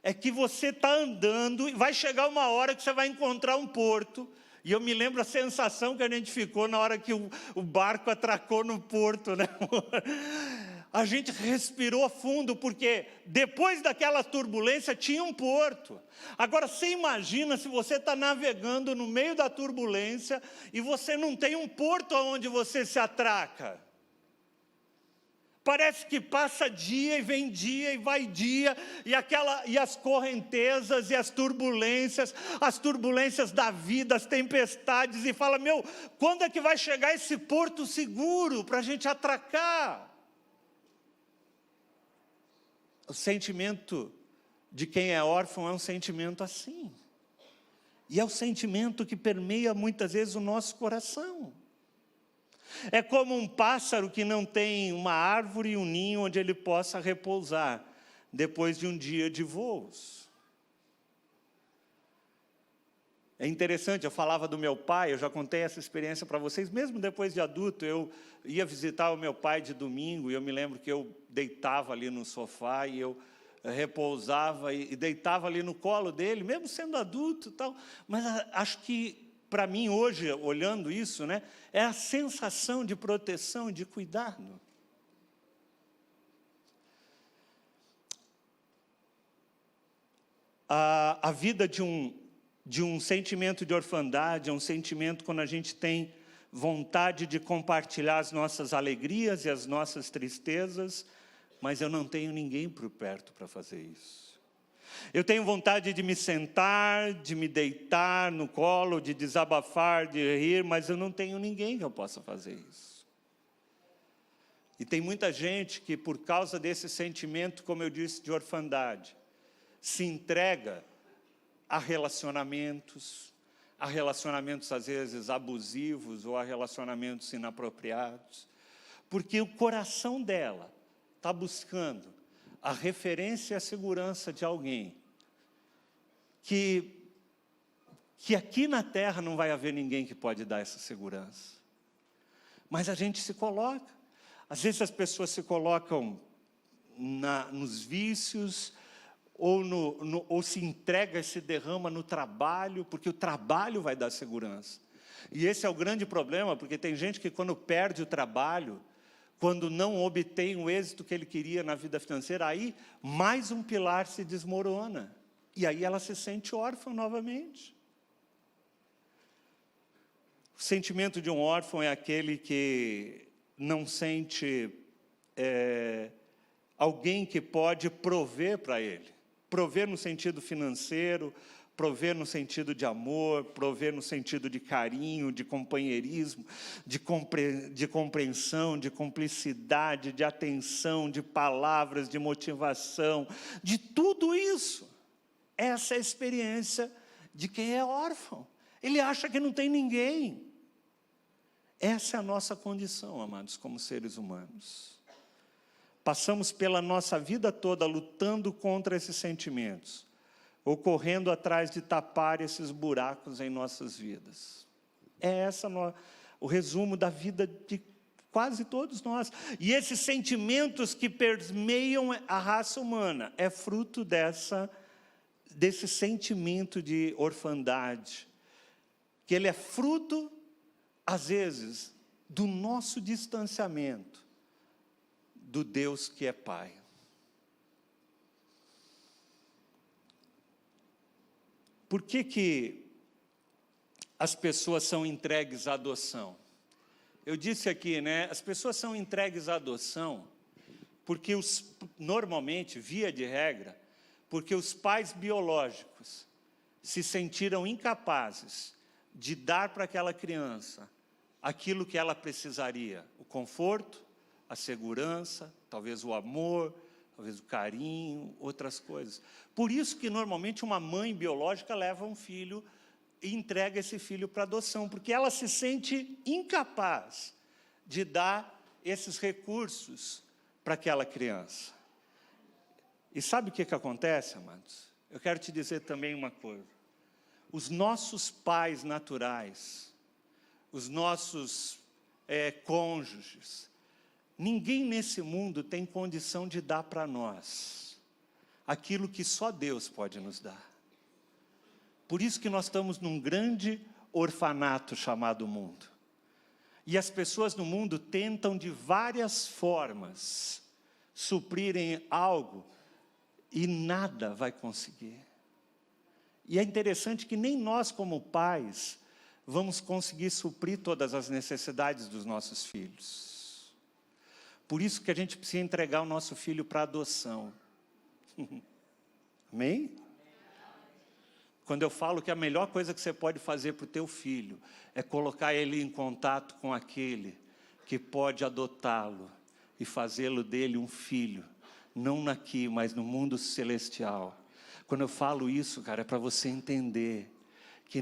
É que você está andando e vai chegar uma hora que você vai encontrar um porto. E eu me lembro a sensação que a gente ficou na hora que o barco atracou no porto, né? A gente respirou fundo, porque depois daquela turbulência tinha um porto. Agora, você imagina se você está navegando no meio da turbulência e você não tem um porto onde você se atraca. Parece que passa dia e vem dia e vai dia, e as correntezas e as turbulências da vida, as tempestades, e fala, meu, quando é que vai chegar esse porto seguro para a gente atracar? O sentimento de quem é órfão é um sentimento assim, e é o sentimento que permeia muitas vezes o nosso coração. É como um pássaro que não tem uma árvore e um ninho onde ele possa repousar depois de um dia de voos. É interessante, eu falava do meu pai, eu já contei essa experiência para vocês, mesmo depois de adulto, eu ia visitar o meu pai de domingo, e eu me lembro que eu deitava ali no sofá, e eu repousava e deitava ali no colo dele, mesmo sendo adulto e tal, mas acho que, para mim, hoje, olhando isso, né, é a sensação de proteção e de cuidado. A vida de um sentimento de orfandade é um sentimento quando a gente tem vontade de compartilhar as nossas alegrias e as nossas tristezas, mas eu não tenho ninguém por perto para fazer isso. Eu tenho vontade de me sentar, de me deitar no colo, de desabafar, de rir, mas eu não tenho ninguém que eu possa fazer isso. E tem muita gente que, por causa desse sentimento, como eu disse, de orfandade, se entrega a relacionamentos às vezes abusivos ou a relacionamentos inapropriados, porque o coração dela está buscando a referência e a segurança de alguém que aqui na terra não vai haver ninguém que pode dar essa segurança. Mas a gente se coloca. Às vezes as pessoas se colocam nos vícios, ou se entrega, se derrama no trabalho, porque o trabalho vai dar segurança. E esse é o grande problema, porque tem gente que quando perde o trabalho, quando não obtém o êxito que ele queria na vida financeira, aí mais um pilar se desmorona. E aí ela se sente órfã novamente. O sentimento de um órfão é aquele que não sente alguém que pode prover para ele. Prover no sentido financeiro, prover no sentido de amor, prover no sentido de carinho, de companheirismo, de compreensão, de cumplicidade, de atenção, de palavras, de motivação, de tudo isso. Essa é a experiência de quem é órfão. Ele acha que não tem ninguém. Essa é a nossa condição, amados, como seres humanos. Passamos pela nossa vida toda lutando contra esses sentimentos, ou correndo atrás de tapar esses buracos em nossas vidas. É o resumo da vida de quase todos nós. E esses sentimentos que permeiam a raça humana é fruto desse sentimento de orfandade, que ele é fruto, às vezes, do nosso distanciamento do Deus que é Pai. Por que as pessoas são entregues à adoção? Eu disse aqui, né? As pessoas são entregues à adoção porque normalmente, via de regra, porque os pais biológicos se sentiram incapazes de dar para aquela criança aquilo que ela precisaria, o conforto, a segurança, talvez o amor, talvez o carinho, outras coisas. Por isso que normalmente uma mãe biológica leva um filho e entrega esse filho para adoção, porque ela se sente incapaz de dar esses recursos para aquela criança. E sabe o que acontece, amados? Eu quero te dizer também uma coisa. Os nossos pais naturais, os nossos cônjuges, ninguém nesse mundo tem condição de dar para nós aquilo que só Deus pode nos dar. Por isso que nós estamos num grande orfanato chamado mundo. E as pessoas no mundo tentam de várias formas suprirem algo e nada vai conseguir. E é interessante que nem nós, como pais, vamos conseguir suprir todas as necessidades dos nossos filhos. Por isso que a gente precisa entregar o nosso filho para adoção. Amém? Quando eu falo que a melhor coisa que você pode fazer para o teu filho é colocar ele em contato com aquele que pode adotá-lo e fazê-lo dele um filho, não aqui, mas no mundo celestial. Quando eu falo isso, cara, é para você entender que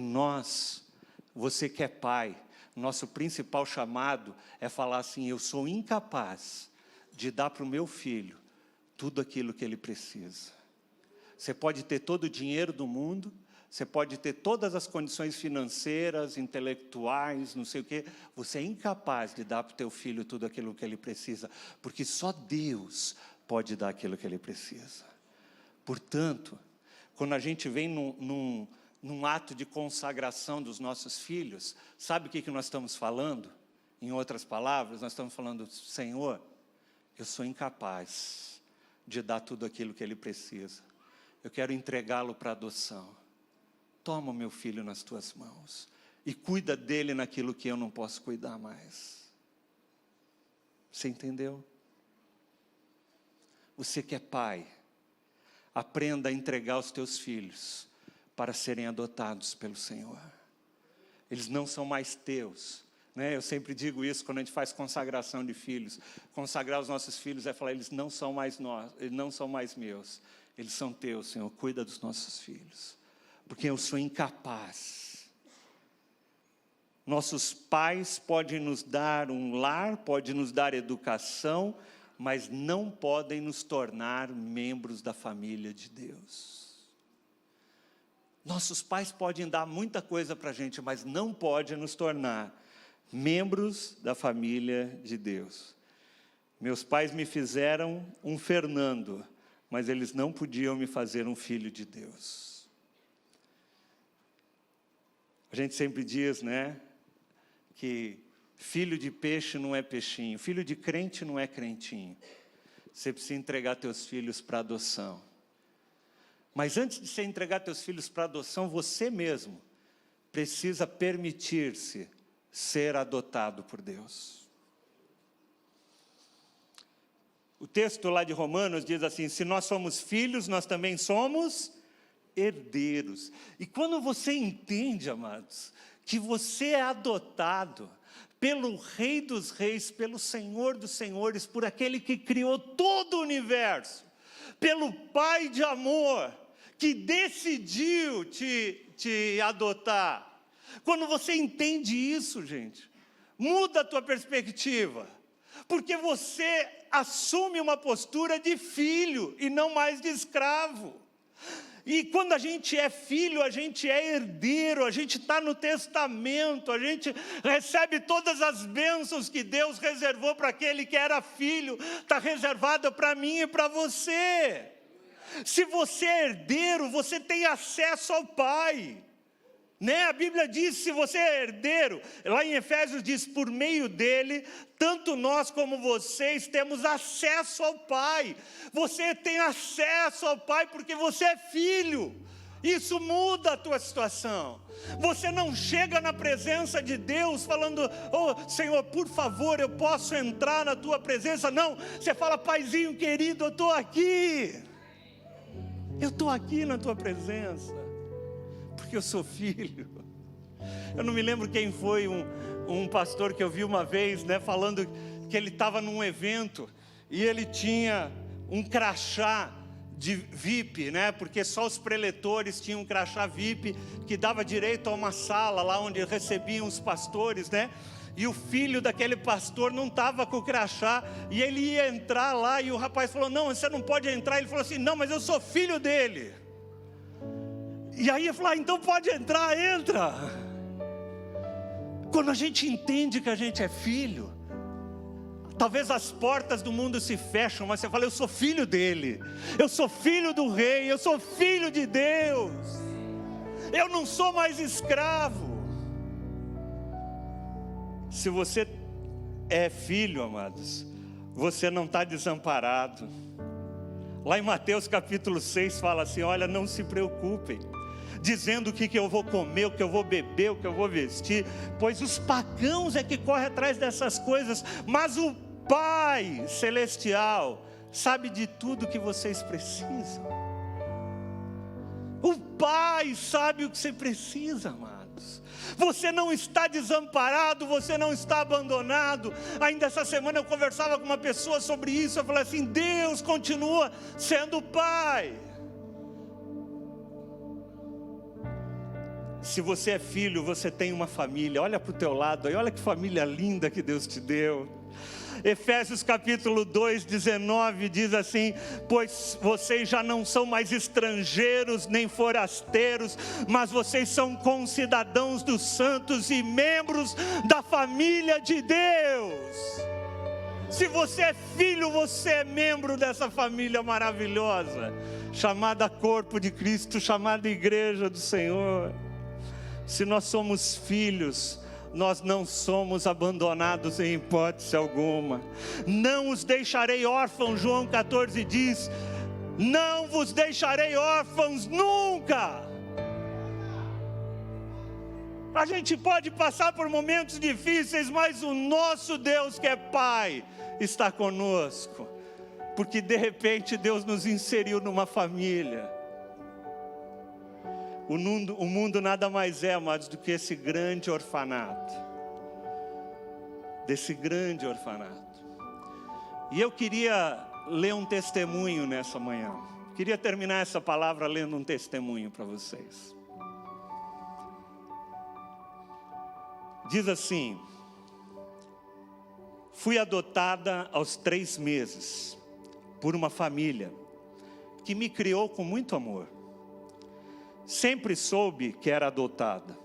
você que é pai, nosso principal chamado é falar assim: eu sou incapaz de dar para o meu filho tudo aquilo que ele precisa. Você pode ter todo o dinheiro do mundo, você pode ter todas as condições financeiras, intelectuais, não sei o quê. Você é incapaz de dar para o teu filho tudo aquilo que ele precisa, porque só Deus pode dar aquilo que ele precisa. Portanto, quando a gente vem num ato de consagração dos nossos filhos, sabe o que nós estamos falando? Em outras palavras, nós estamos falando: Senhor, eu sou incapaz de dar tudo aquilo que ele precisa. Eu quero entregá-lo para adoção. Toma o meu filho nas tuas mãos e cuida dele naquilo que eu não posso cuidar mais. Você entendeu? Você que é pai, aprenda a entregar os teus filhos para serem adotados pelo Senhor. Eles não são mais teus, né? Eu sempre digo isso quando a gente faz consagração de filhos. Consagrar os nossos filhos é falar: eles não são mais nós, eles não são mais meus, eles são teus, Senhor. Cuida dos nossos filhos, porque eu sou incapaz. Nossos pais podem nos dar um lar, podem nos dar educação, mas não podem nos tornar membros da família de Deus. Nossos pais podem dar muita coisa para a gente, mas não podem nos tornar membros da família de Deus. Meus pais me fizeram um Fernando, mas eles não podiam me fazer um filho de Deus. A gente sempre diz, né, que filho de peixe não é peixinho, filho de crente não é crentinho. Você precisa entregar teus filhos para adoção. Mas antes de você entregar teus filhos para adoção, você mesmo precisa permitir-se ser adotado por Deus. O texto lá de Romanos diz assim: se nós somos filhos, nós também somos herdeiros. E quando você entende, amados, que você é adotado pelo Rei dos Reis, pelo Senhor dos Senhores, por aquele que criou todo o universo, pelo Pai de amor, que decidiu te adotar. Quando você entende isso, gente, muda a tua perspectiva, porque você assume uma postura de filho e não mais de escravo. E quando a gente é filho, a gente é herdeiro, a gente está no testamento, a gente recebe todas as bênçãos que Deus reservou para aquele que era filho, está reservado para mim e para você. Se você é herdeiro, você tem acesso ao Pai. Né? A Bíblia diz: se você é herdeiro, lá em Efésios diz: por meio dele, tanto nós como vocês temos acesso ao Pai. Você tem acesso ao Pai porque você é filho. Isso muda a tua situação. Você não chega na presença de Deus falando: oh Senhor, por favor, eu posso entrar na tua presença. Não, você fala: Paizinho querido, eu estou aqui. Eu estou aqui na tua presença, porque eu sou filho. Eu não me lembro quem foi um pastor que eu vi uma vez, né, falando que ele estava num evento e ele tinha um crachá de VIP, né? Porque só os preletores tinham um crachá VIP que dava direito a uma sala lá onde recebiam os pastores, né? E o filho daquele pastor não estava com o crachá, e ele ia entrar lá, e o rapaz falou, não, você não pode entrar. Ele falou assim, não, mas eu sou filho dele. E aí ele falou, então pode entrar, entra. Quando a gente entende que a gente é filho, talvez as portas do mundo se fecham, mas você fala, eu sou filho dele, eu sou filho do rei, eu sou filho de Deus, eu não sou mais escravo. Se você é filho, amados, você não está desamparado. Lá em Mateus capítulo 6 fala assim, olha, não se preocupem, dizendo o que eu vou comer, o que eu vou beber, o que eu vou vestir, pois os pagãos é que correm atrás dessas coisas, mas o Pai Celestial sabe de tudo que vocês precisam. O Pai sabe o que você precisa, amados. Você não está desamparado, você não está abandonado. Ainda essa semana eu conversava com uma pessoa sobre isso, eu falei assim, Deus continua sendo Pai. Se você é filho, você tem uma família, olha para o teu lado aí, olha que família linda que Deus te deu. Efésios capítulo 2, 19 diz assim, pois vocês já não são mais estrangeiros nem forasteiros, mas vocês são concidadãos dos santos e membros da família de Deus. Se você é filho, você é membro dessa família maravilhosa, chamada corpo de Cristo, chamada igreja do Senhor. Se nós somos filhos, nós não somos abandonados em hipótese alguma. Não os deixarei órfãos, João 14 diz, não vos deixarei órfãos nunca. A gente pode passar por momentos difíceis, mas o nosso Deus que é Pai está conosco, porque de repente Deus nos inseriu numa família. O mundo nada mais é, amados, do que esse grande orfanato. Desse grande orfanato. E eu queria ler um testemunho nessa manhã. Queria terminar essa palavra lendo um testemunho para vocês. Diz assim, fui adotada aos 3 meses por uma família que me criou com muito amor. Sempre soube que era adotada.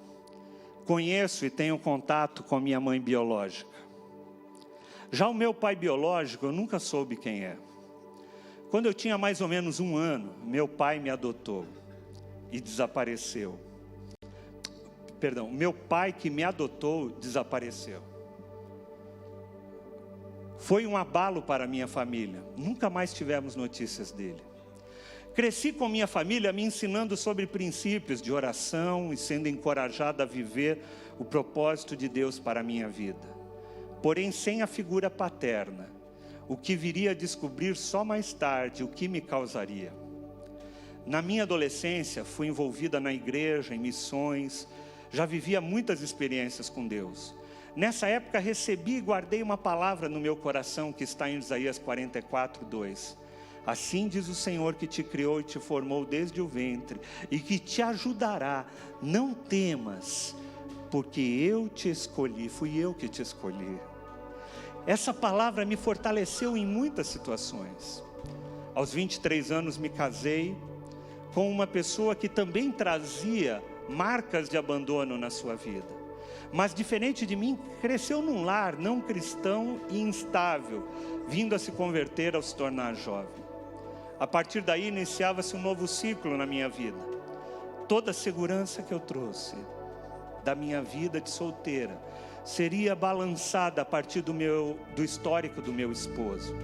Conheço e tenho contato com minha mãe biológica. Já o meu pai biológico, eu nunca soube quem é. Quando eu tinha mais ou menos 1 ano, meu pai me adotou e desapareceu. Perdão, meu pai que me adotou desapareceu. Foi um abalo para a minha família. Nunca mais tivemos notícias dele. Cresci com minha família me ensinando sobre princípios de oração e sendo encorajado a viver o propósito de Deus para a minha vida. Porém, sem a figura paterna, o que viria a descobrir só mais tarde, o que me causaria. Na minha adolescência, fui envolvida na igreja, em missões, já vivia muitas experiências com Deus. Nessa época, recebi e guardei uma palavra no meu coração que está em Isaías 44, 2. Assim diz o Senhor que te criou e te formou desde o ventre e que te ajudará. Não temas, porque eu te escolhi, fui eu que te escolhi. Essa palavra me fortaleceu em muitas situações. Aos 23 anos me casei com uma pessoa que também trazia marcas de abandono na sua vida. Mas diferente de mim, cresceu num lar não cristão e instável, vindo a se converter ao se tornar jovem. A partir daí iniciava-se um novo ciclo na minha vida. Toda a segurança que eu trouxe da minha vida de solteira seria balançada a partir do histórico do meu esposo.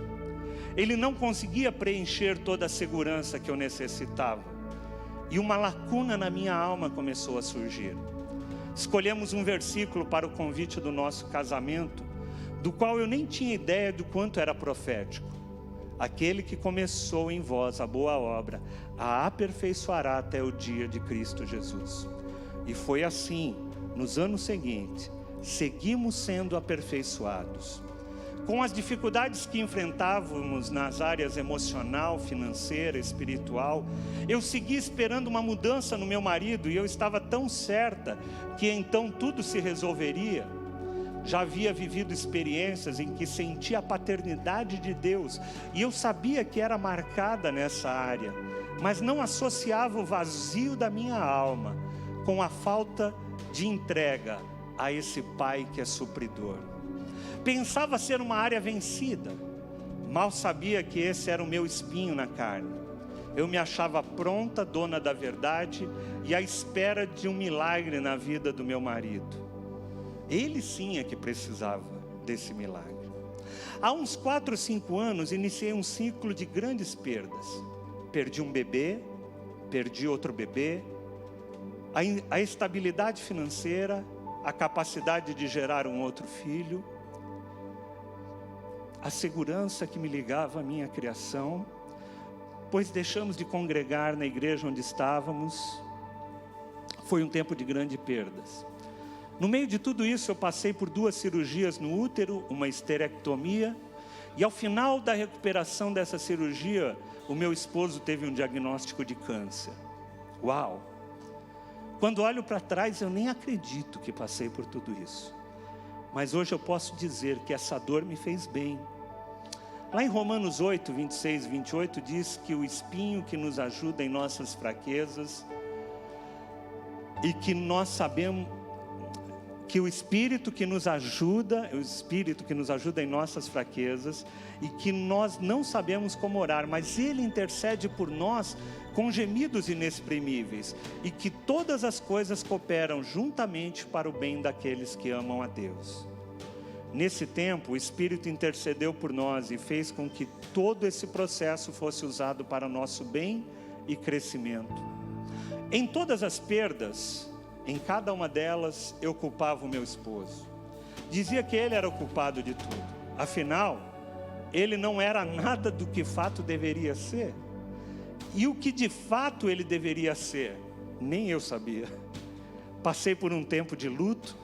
Ele não conseguia preencher toda a segurança que eu necessitava. E uma lacuna na minha alma começou a surgir. Escolhemos um versículo para o convite do nosso casamento, do qual eu nem tinha ideia do quanto era profético. Aquele que começou em vós a boa obra, a aperfeiçoará até o dia de Cristo Jesus. E foi assim, nos anos seguintes, seguimos sendo aperfeiçoados. com as dificuldades que enfrentávamos nas áreas emocional, financeira, espiritual, eu segui esperando uma mudança no meu marido e eu estava tão certa que então tudo se resolveria. Já havia vivido experiências em que senti a paternidade de Deus e eu sabia que era marcada nessa área, mas não associava o vazio da minha alma com a falta de entrega a esse Pai que é supridor. Pensava ser uma área vencida, mal sabia que esse era o meu espinho na carne. Eu me achava pronta, dona da verdade e à espera de um milagre na vida do meu marido. Ele sim é que precisava desse milagre. Há uns 4 ou 5 anos, iniciei um ciclo de grandes perdas. Perdi um bebê, perdi outro bebê, a estabilidade financeira, a capacidade de gerar um outro filho, a segurança que me ligava à minha criação, pois deixamos de congregar na igreja onde estávamos. Foi um tempo de grandes perdas. No meio de tudo isso, eu passei por 2 cirurgias no útero, uma esterectomia, e ao final da recuperação dessa cirurgia, o meu esposo teve um diagnóstico de câncer. Uau! Quando olho para trás, eu nem acredito que passei por tudo isso. Mas hoje eu posso dizer que essa dor me fez bem. Lá em Romanos 8, 26 e 28 diz que o espinho que nos ajuda em nossas fraquezas e que nós sabemos que o Espírito que nos ajuda, em nossas fraquezas e que nós não sabemos como orar, mas Ele intercede por nós com gemidos inexprimíveis e que todas as coisas cooperam juntamente para o bem daqueles que amam a Deus. Nesse tempo, o Espírito intercedeu por nós e fez com que todo esse processo fosse usado para nosso bem e crescimento. Em todas as perdas, em cada uma delas, eu culpava o meu esposo. Dizia que ele era o culpado de tudo. Afinal, ele não era nada do que fato deveria ser. E o que de fato ele deveria ser, nem eu sabia. Passei por um tempo de luto,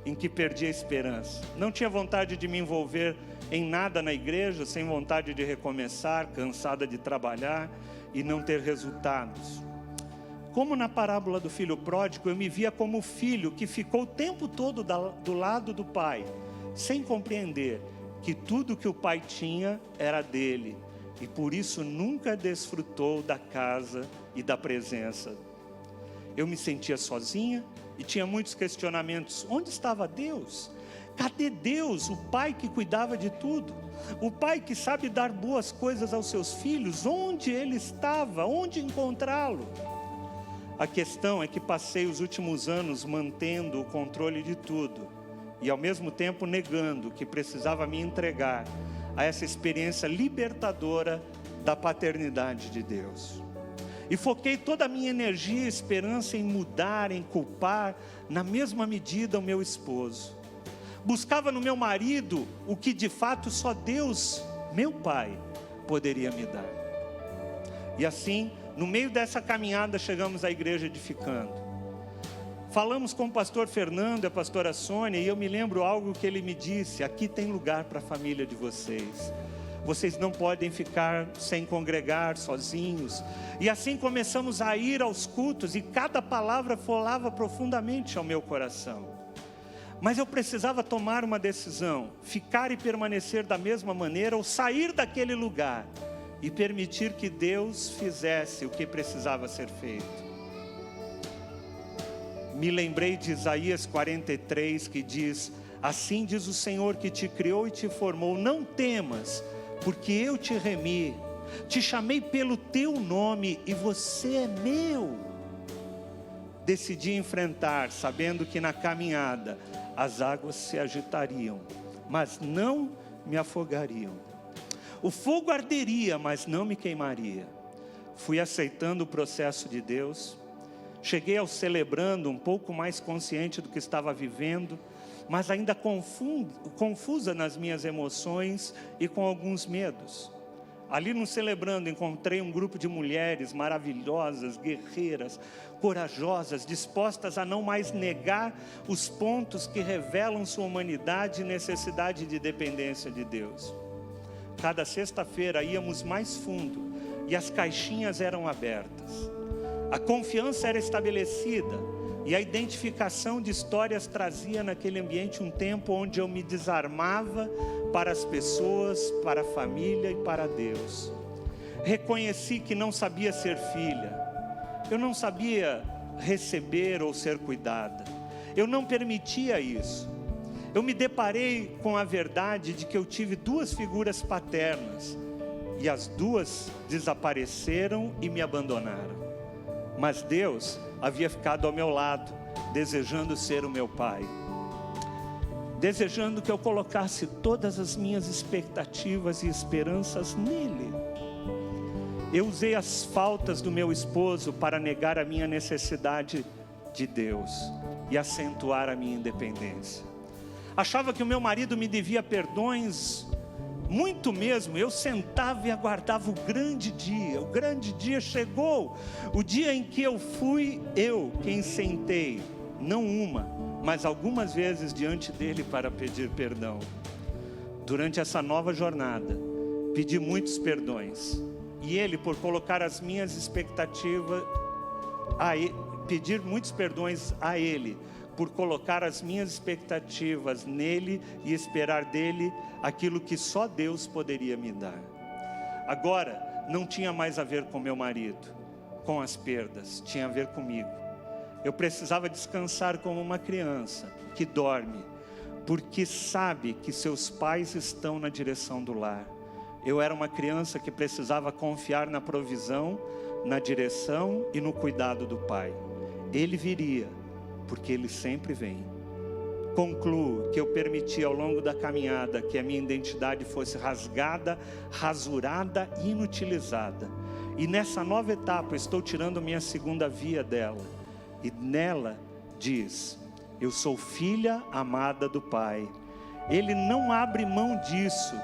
em que perdi a esperança. Não tinha vontade de me envolver em nada na igreja, sem vontade de recomeçar, cansada de trabalhar e não ter resultados. Como na parábola do filho pródigo, eu me via como filho que ficou o tempo todo do lado do pai, sem compreender que tudo que o pai tinha era dele, e por isso nunca desfrutou da casa e da presença. Eu me sentia sozinha e tinha muitos questionamentos. Onde estava Deus? Cadê Deus, o pai que cuidava de tudo? O pai que sabe dar boas coisas aos seus filhos? Onde ele estava? Onde encontrá-lo? A questão é que passei os últimos anos mantendo o controle de tudo e ao mesmo tempo negando que precisava me entregar a essa experiência libertadora da paternidade de Deus. E foquei toda a minha energia e esperança em mudar, em culpar, na mesma medida o meu esposo. Buscava no meu marido o que de fato só Deus, meu pai, poderia me dar. E assim, no meio dessa caminhada, chegamos à igreja edificando. Falamos com o pastor Fernando e a pastora Sônia, e eu me lembro algo que ele me disse: aqui tem lugar para a família de vocês. Vocês não podem ficar sem congregar, sozinhos. E assim começamos a ir aos cultos, e cada palavra falava profundamente ao meu coração. Mas eu precisava tomar uma decisão: ficar e permanecer da mesma maneira, ou sair daquele lugar e permitir que Deus fizesse o que precisava ser feito. Me lembrei de Isaías 43, que diz: assim diz o Senhor que te criou e te formou, não temas, porque eu te remi, te chamei pelo teu nome e você é meu. Decidi enfrentar, sabendo que na caminhada as águas se agitariam, mas não me afogariam. O fogo arderia, mas não me queimaria. Fui aceitando o processo de Deus. Cheguei ao celebrando um pouco mais consciente do que estava vivendo, mas ainda confusa nas minhas emoções e com alguns medos. Ali no Celebrando, encontrei um grupo de mulheres maravilhosas, guerreiras, corajosas, dispostas a não mais negar os pontos que revelam sua humanidade e necessidade de dependência de Deus. Cada sexta-feira íamos mais fundo e as caixinhas eram abertas. A confiança era estabelecida e a identificação de histórias trazia naquele ambiente um tempo onde eu me desarmava para as pessoas, para a família e para Deus. Reconheci que não sabia ser filha, eu não sabia receber ou ser cuidada, eu não permitia isso. Eu me deparei com a verdade de que eu tive 2 figuras paternas e as 2 desapareceram e me abandonaram. Mas Deus havia ficado ao meu lado, desejando ser o meu pai, desejando que eu colocasse todas as minhas expectativas e esperanças nele. Eu usei as faltas do meu esposo para negar a minha necessidade de Deus e acentuar a minha independência. Achava que o meu marido me devia perdões, muito mesmo. Eu sentava e aguardava o grande dia. O grande dia chegou, o dia em que eu fui quem sentei, não uma, mas algumas vezes diante dele para pedir perdão. Durante essa nova jornada, pedi muitos perdões. E ele, por colocar as minhas expectativas, pedir muitos perdões a ele, por colocar as minhas expectativas nele e esperar dele aquilo que só Deus poderia me dar. Agora, não tinha mais a ver com meu marido, com as perdas, tinha a ver comigo. Eu precisava descansar como uma criança que dorme, porque sabe que seus pais estão na direção do lar. Eu era uma criança que precisava confiar na provisão, na direção e no cuidado do pai. Ele viria, porque ele sempre vem. Concluo que eu permiti ao longo da caminhada que a minha identidade fosse rasgada, rasurada e inutilizada. E nessa nova etapa estou tirando minha segunda via dela. E nela diz: eu sou filha amada do Pai. Ele não abre mão disso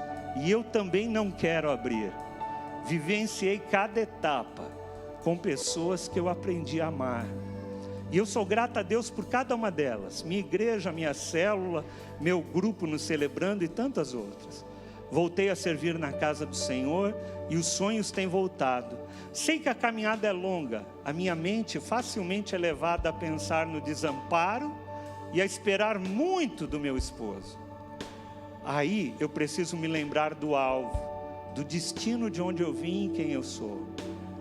e eu também não quero abrir. Vivenciei cada etapa com pessoas que eu aprendi a amar. E eu sou grata a Deus por cada uma delas. Minha igreja, minha célula, meu grupo no Celebrando e tantas outras. Voltei a servir na casa do Senhor e os sonhos têm voltado. Sei que a caminhada é longa. A minha mente facilmente é levada a pensar no desamparo e a esperar muito do meu esposo. Aí eu preciso me lembrar do alvo, do destino de onde eu vim e quem eu sou.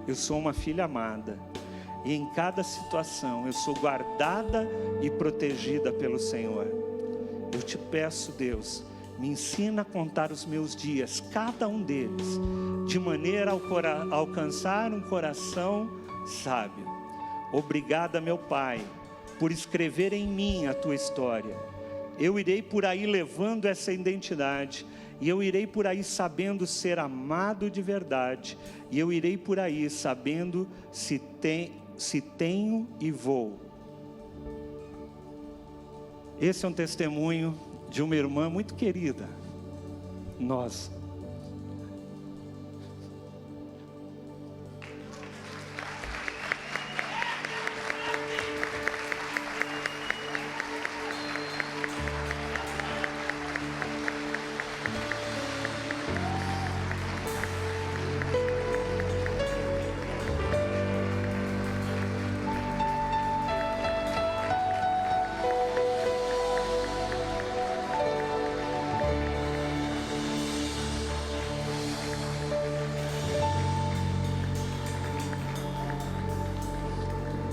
Eu sou uma filha amada. E em cada situação eu sou guardada e protegida pelo Senhor. Eu te peço, Deus, me ensina a contar os meus dias, cada um deles, de maneira a alcançar um coração sábio. Obrigada, meu Pai, por escrever em mim a tua história. Eu irei por aí levando essa identidade. E eu irei por aí sabendo ser amado de verdade. E eu irei por aí sabendo se tenho e vou. Esse é um testemunho de uma irmã muito querida nossa.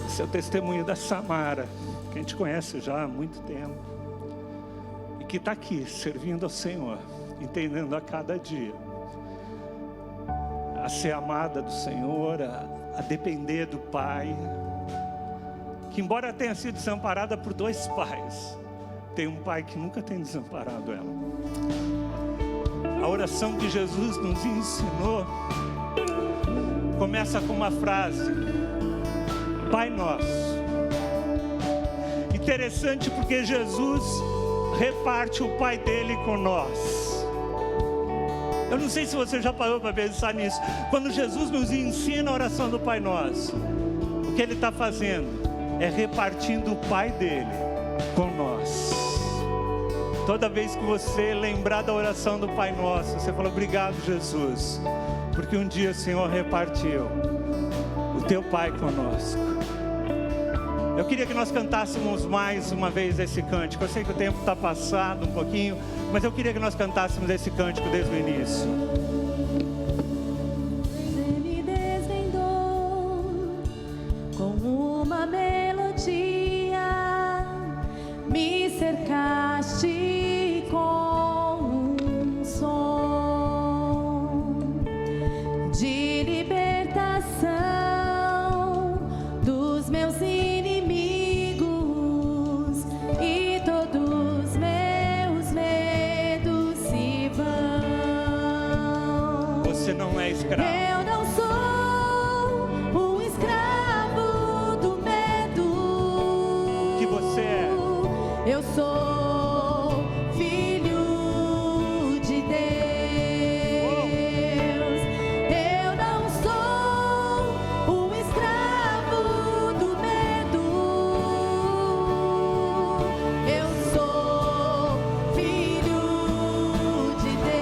Esse é o testemunho da Samara, que a gente conhece já há muito tempo. E que está aqui, servindo ao Senhor, entendendo a cada dia. A ser amada do Senhor, a depender do Pai. Que embora tenha sido desamparada por 2 pais, tem um Pai que nunca tem desamparado ela. A oração que Jesus nos ensinou começa com uma frase: Pai Nosso. Interessante porque Jesus reparte o Pai dele com nós. Eu não sei se você já parou para pensar nisso. Quando Jesus nos ensina a oração do Pai Nosso, o que Ele está fazendo é repartindo o Pai dele com nós. Toda vez que você lembrar da oração do Pai Nosso, você fala: obrigado, Jesus, porque um dia o Senhor repartiu o teu Pai conosco. Eu queria que nós cantássemos mais uma vez esse cântico. Eu sei que o tempo está passado um pouquinho, mas eu queria que nós cantássemos esse cântico desde o início.
Você me desvendou com uma melodia, me cercaste com um som de libertação dos meus inimigos, e todos meus medos se vão.
Você não é escravo.
Eu não sou um escravo do medo.
Que você é?
Eu sou filho de Deus. Eu não sou um escravo do medo. Eu sou filho de Deus.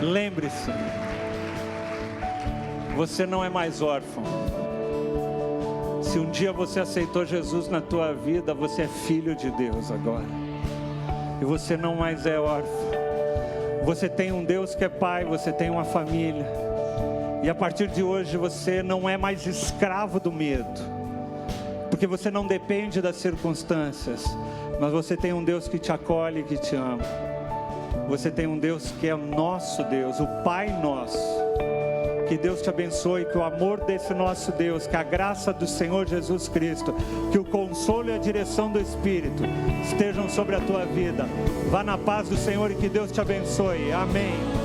Lembre-se, você não é mais órfão. Se um dia você aceitou Jesus na tua vida, você é filho de Deus agora. E você não mais é órfão. Você tem um Deus que é pai, você tem uma família. E a partir de hoje você não é mais escravo do medo. Porque você não depende das circunstâncias. Mas você tem um Deus que te acolhe e que te ama. Você tem um Deus que é o nosso Deus, o Pai nosso. Que Deus te abençoe, que o amor desse nosso Deus, que a graça do Senhor Jesus Cristo, que o consolo e a direção do Espírito estejam sobre a tua vida. Vá na paz do Senhor e que Deus te abençoe. Amém.